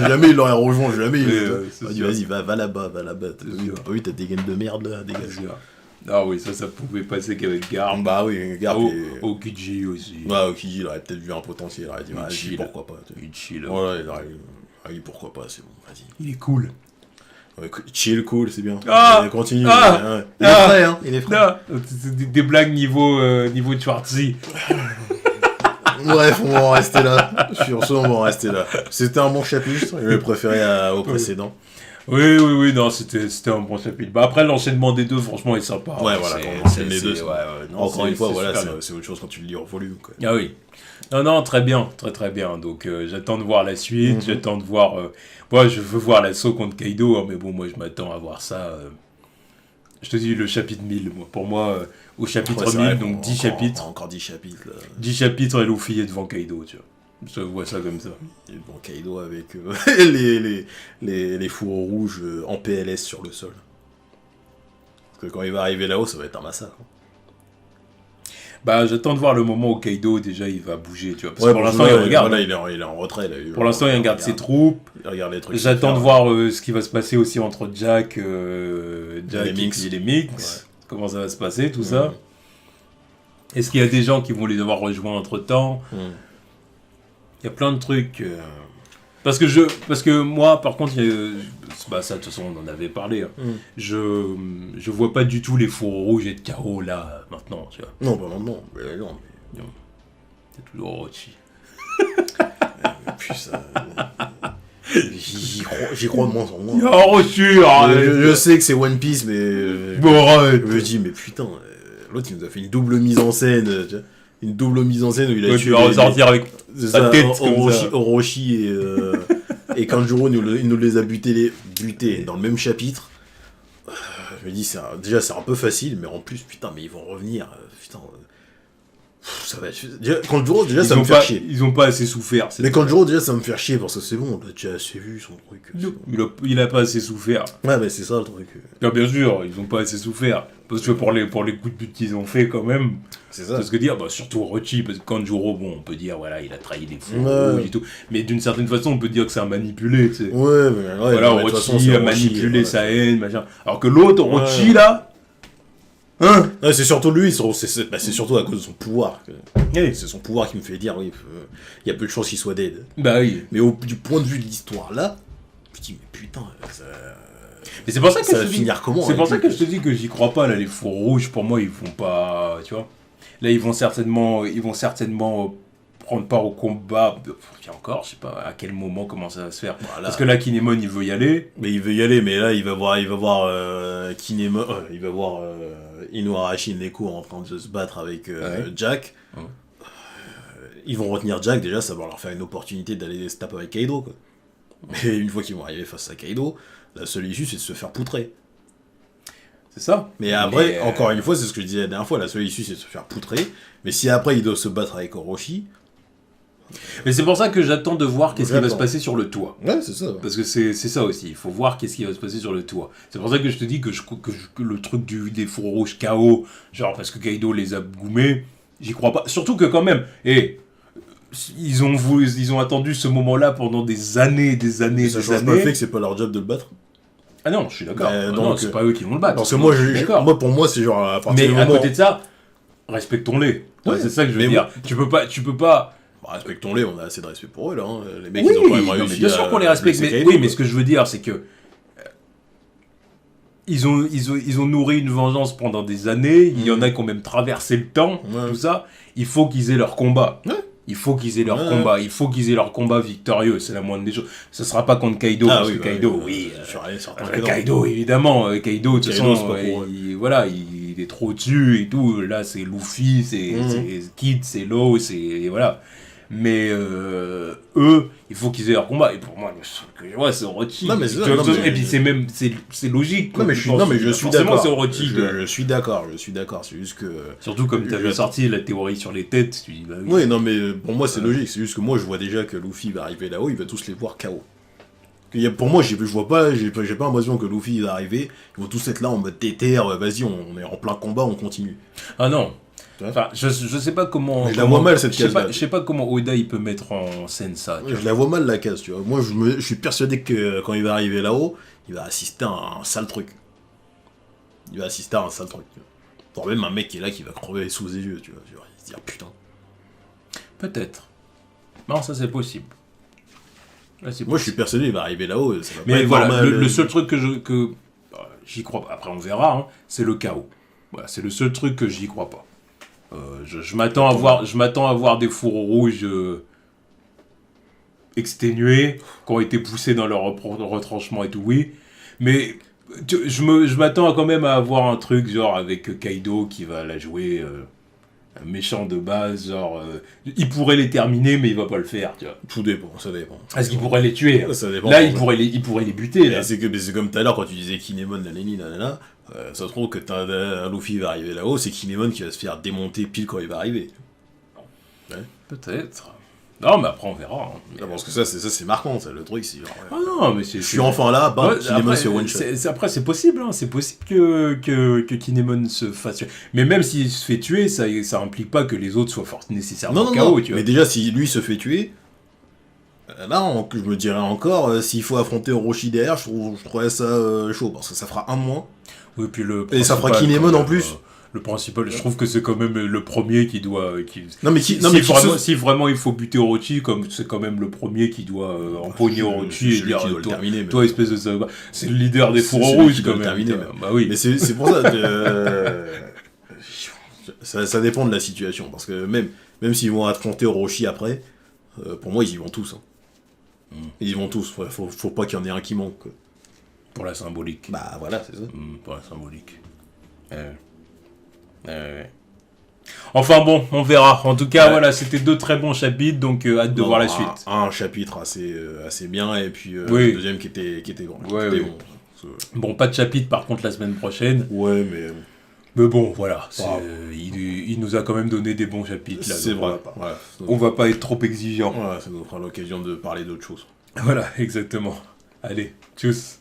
Jamais il l'aurait rejoint, jamais il aurait dit, vas-y, va là-bas, va là-bas. T'as vu, t'as des gaines de merde, là, dégage. Ah oui, ça pouvait passer qu'avec Garp. Bah oui, Garp Okiji aussi. Ouais, Okiji, il aurait peut-être vu un potentiel, il aurait dit, vas-y, pourquoi pas. Il chill. Voilà, il aurait dit, pourquoi pas, c'est bon, vas-y. Il est cool. Ouais, chill, cool, c'est bien. Ah, continue. ah, ouais. Il est frais, hein. Il est frais. Non, c'est des blagues niveau Schwarzy. Bref, on va en rester là. Sur ce, on va en rester là. C'était un bon chapitre. Je l'ai préféré au précédent. Oui, non, c'était un bon chapitre. Bah, après, l'enchaînement des deux, franchement, est sympa. Ouais, voilà, quand on enchaîne les deux. Non, encore une fois, voilà, super c'est autre chose quand tu le lis en volume, quoi. Ah oui. Non, très bien, très bien. Donc, j'attends de voir la suite, j'attends de voir... Moi, je veux voir l'assaut contre Kaido, hein, mais bon, moi, je m'attends à voir ça... Je te dis, le chapitre 1000, moi. Pour moi, au chapitre 1000, vrai, donc 10 chapitres. Encore 10 chapitres, là. 10 chapitres et Luffy est devant Kaido, tu vois. Je vois ça comme ça. Et bon, Kaido avec les fourreaux rouges en PLS sur le sol. Parce que quand il va arriver là-haut, ça va être un massacre. Bah, j'attends de voir le moment où Kaido, déjà, il va bouger, tu vois. Parce Ouais, que pour l'instant, il regarde. Là, il est en retrait. Là, pour l'instant, il regarde ses troupes. Il regarde les trucs. J'attends de voir ce qui va se passer aussi entre Jack les et Mix. les Mix. Ouais. Comment ça va se passer, tout ça. Est-ce qu'il y a des gens qui vont les avoir rejoints entre-temps? Il y a plein de trucs. Parce que moi, par contre, ça, de toute façon, on en avait parlé. Hein. Je vois pas du tout les fourreaux rouges et de KO là, maintenant, tu vois. Non, pas maintenant. Mais non. C'est toujours Orochi. Et puis ça... J'y crois de moins en moins. Orochi, je sais que c'est One Piece, mais... Bon, arrête. Je me dis, mais putain, l'autre, il nous a fait une double mise en scène, tu vois. Une double mise en scène où il a tué... Tu vas ressortir avec sa tête comme ça. Orochi et Kanjuro, il nous les a butés dans le même chapitre. Je me dis, déjà, c'est un peu facile, mais en plus, putain, mais ils vont revenir. Putain... Ça va être... Déjà, Kanjuro, déjà, ça me fait chier. Ils ont pas assez souffert. Mais Kanjuro, déjà, ça me fait chier, parce que c'est bon, on a déjà assez vu son truc. Il a pas assez souffert. Ouais, mais c'est ça, le truc. Bien sûr, ils ont pas assez souffert. Parce que pour les coups de but qu'ils ont fait, quand même... C'est ça. Parce que dire, surtout Orochi, parce que Kanjuro, bon, on peut dire, voilà, il a trahi les fous rouges et tout. Mais d'une certaine façon, on peut dire que c'est un manipulé, tu sais. Ouais, mais... Voilà, Orochi a manipulé sa haine, machin. Alors que l'autre, Orochi, là... Hein? Ouais, c'est surtout lui, c'est surtout à cause de son pouvoir. C'est son pouvoir qui me fait dire, oui, il y a peu de chances qu'il soit dead. Bah oui. Mais du point de vue de l'histoire là, je me dis, mais putain, mais c'est pour ça que ça va finir comment? C'est pour ça que je te dis que j'y crois pas, là, les fours rouges, pour moi, ils vont pas, tu vois. Là, ils vont certainement prendre part au combat. Puis encore, je sais pas à quel moment, comment ça va se faire. Voilà. Parce que là, Kinemon, il veut y aller. Mais il veut y aller, mais là, il va voir Kinemon, il va voir Inuarashi et Neko en train de se battre avec Jack. Ouais. Ils vont retenir Jack, déjà, ça va leur faire une opportunité d'aller se taper avec Kaido, quoi. Mais une fois qu'ils vont arriver face à Kaido, la seule issue, c'est de se faire poutrer. C'est ça. Mais après, encore une fois, c'est ce que je disais la dernière fois, la seule issue, c'est de se faire poutrer. Mais si après, ils doivent se battre avec Orochi... Mais c'est pour ça que j'attends de voir qu'est-ce qui va se passer sur le toit. Ouais, c'est ça. Parce que c'est ça aussi, il faut voir qu'est-ce qui va se passer sur le toit. C'est pour ça que je te dis que le truc des fours rouges KO, genre parce que Kaido les a goumés, j'y crois pas. Surtout que quand même, ils ont attendu ce moment-là pendant des années, Ça change pas le fait que c'est pas leur job de le battre. Ah non, je suis d'accord. Non, c'est pas eux qui vont le battre. Parce que pour moi, c'est genre à partir du moment... Mais à côté de ça, respectons-les. Ouais, c'est ça que je veux dire. Tu peux pas... Respectons-les, on a assez de respect pour eux là. Hein. Les mecs, ils ont quand même réussi. Bien sûr qu'on les respecte. Mais ce que je veux dire, c'est que ils ont nourri une vengeance pendant des années. Il y en a qui ont même traversé le temps, Ouais. tout ça. Il faut qu'ils aient leur combat. Ouais. Il faut qu'ils aient leur Ouais. combat. Il faut qu'ils aient leur combat victorieux. C'est la moindre des choses. Ce sera pas contre Kaido, parce que Kaido, oui. Kaido, évidemment. Kaido, de toute Kaido, façon, c'est pas pour eux. voilà, il est trop dessus et tout. Là, c'est Luffy, c'est Kid, c'est Law, et voilà. Mais eux, il faut qu'ils aient leur combat. Et pour moi, le seul que je vois, c'est Orochi. Non, mais c'est ça, non, mais- Et puis c'est logique. Non, mais je suis d'accord. C'est Orochi. Je suis d'accord. C'est juste que. Surtout comme tu avais sorti la théorie sur les têtes, tu dis bah oui. Oui, non, mais pour moi, c'est logique. C'est juste que moi, je vois déjà que Luffy va arriver là-haut, il va tous les voir KO. Pour moi, je vois pas, j'ai pas l'impression que Luffy va arriver. Ils vont tous être là en mode déter. Vas-y, on est en plein combat, on continue. Ah non. Ouais. Enfin, je sais pas comment. Mais je la vois mal, cette je sais pas, case-là. je sais pas comment Oda il peut mettre en scène ça. tu Je la vois mal la case, tu vois. Moi, je suis persuadé que quand il va arriver là-haut, il va assister à un sale truc. Il va assister à un sale truc. Pour même un mec qui est là qui va crever sous ses yeux, tu vois. Il va se dire putain. Peut-être. Non, ça c'est possible. Là, c'est Moi, je suis persuadé qu'il va arriver là-haut. Ça va pas Mais être voilà, normal. le seul truc que j'y crois pas. Après, on verra. Hein, c'est le chaos. Voilà, c'est le seul truc que j'y crois pas. Je m'attends à voir des fourreaux rouges exténués, qui ont été poussés dans leur retranchement et tout, oui. Mais je m'attends quand même à avoir un truc genre avec Kaido qui va la jouer un méchant de base, genre il pourrait les terminer mais il va pas le faire, tu vois. Tout dépend, ça dépend. Est-ce qu'il pourrait les tuer hein. Ça dépend. Là, il pourrait les buter. Là. C'est comme tout à l'heure quand tu disais Kinemon, nanana, ça se trouve que un Luffy va arriver là-haut, c'est Kinemon qui va se faire démonter pile quand il va arriver. Peut-être. Non, mais après on verra. Hein. Mais... Non, parce que ça c'est marquant, ça, le truc, c'est genre... Ah non, mais c'est... Je suis enfin là, bam, Ouais, Kinemon après, sur one shot. Après, c'est possible, hein. C'est possible que Kinemon se fasse tuer. Mais même s'il se fait tuer, ça implique pas que les autres soient nécessairement KO, tu vois. Mais déjà, si lui se fait tuer, là, je me dirais encore, s'il faut affronter Orochi derrière, je trouverais ça chaud, parce que ça fera un de moins. Oui, puis Et ça fera Kinemon en plus. Le principal, je trouve que c'est quand même le premier qui doit... Non, mais si vraiment il faut buter Orochi, c'est quand même le premier qui doit empoigner Orochi et dire toi espèce de saga, c'est le leader des fourreaux rouges quand même. Bah oui. Mais c'est pour ça, ça dépend de la situation, parce que même s'ils vont affronter Orochi après, pour moi ils y vont tous. Hein. Ils y vont tous, faut pas qu'il y en ait un qui manque. Quoi. Pour la symbolique. Bah voilà, c'est ça. Pour la symbolique. Enfin bon, on verra. En tout cas, voilà, c'était 2 très bons chapitres, donc hâte de voir la suite. Un chapitre assez bien, et puis oui. le deuxième qui était grand. Ouais, oui. Bon, pas de chapitre par contre la semaine prochaine. Ouais, mais... Mais bon, voilà, il nous a quand même donné des bons chapitres là. C'est vrai. On va pas être trop exigeant. Voilà, ça nous fera l'occasion de parler d'autre chose. Voilà, exactement. Allez, tchuss.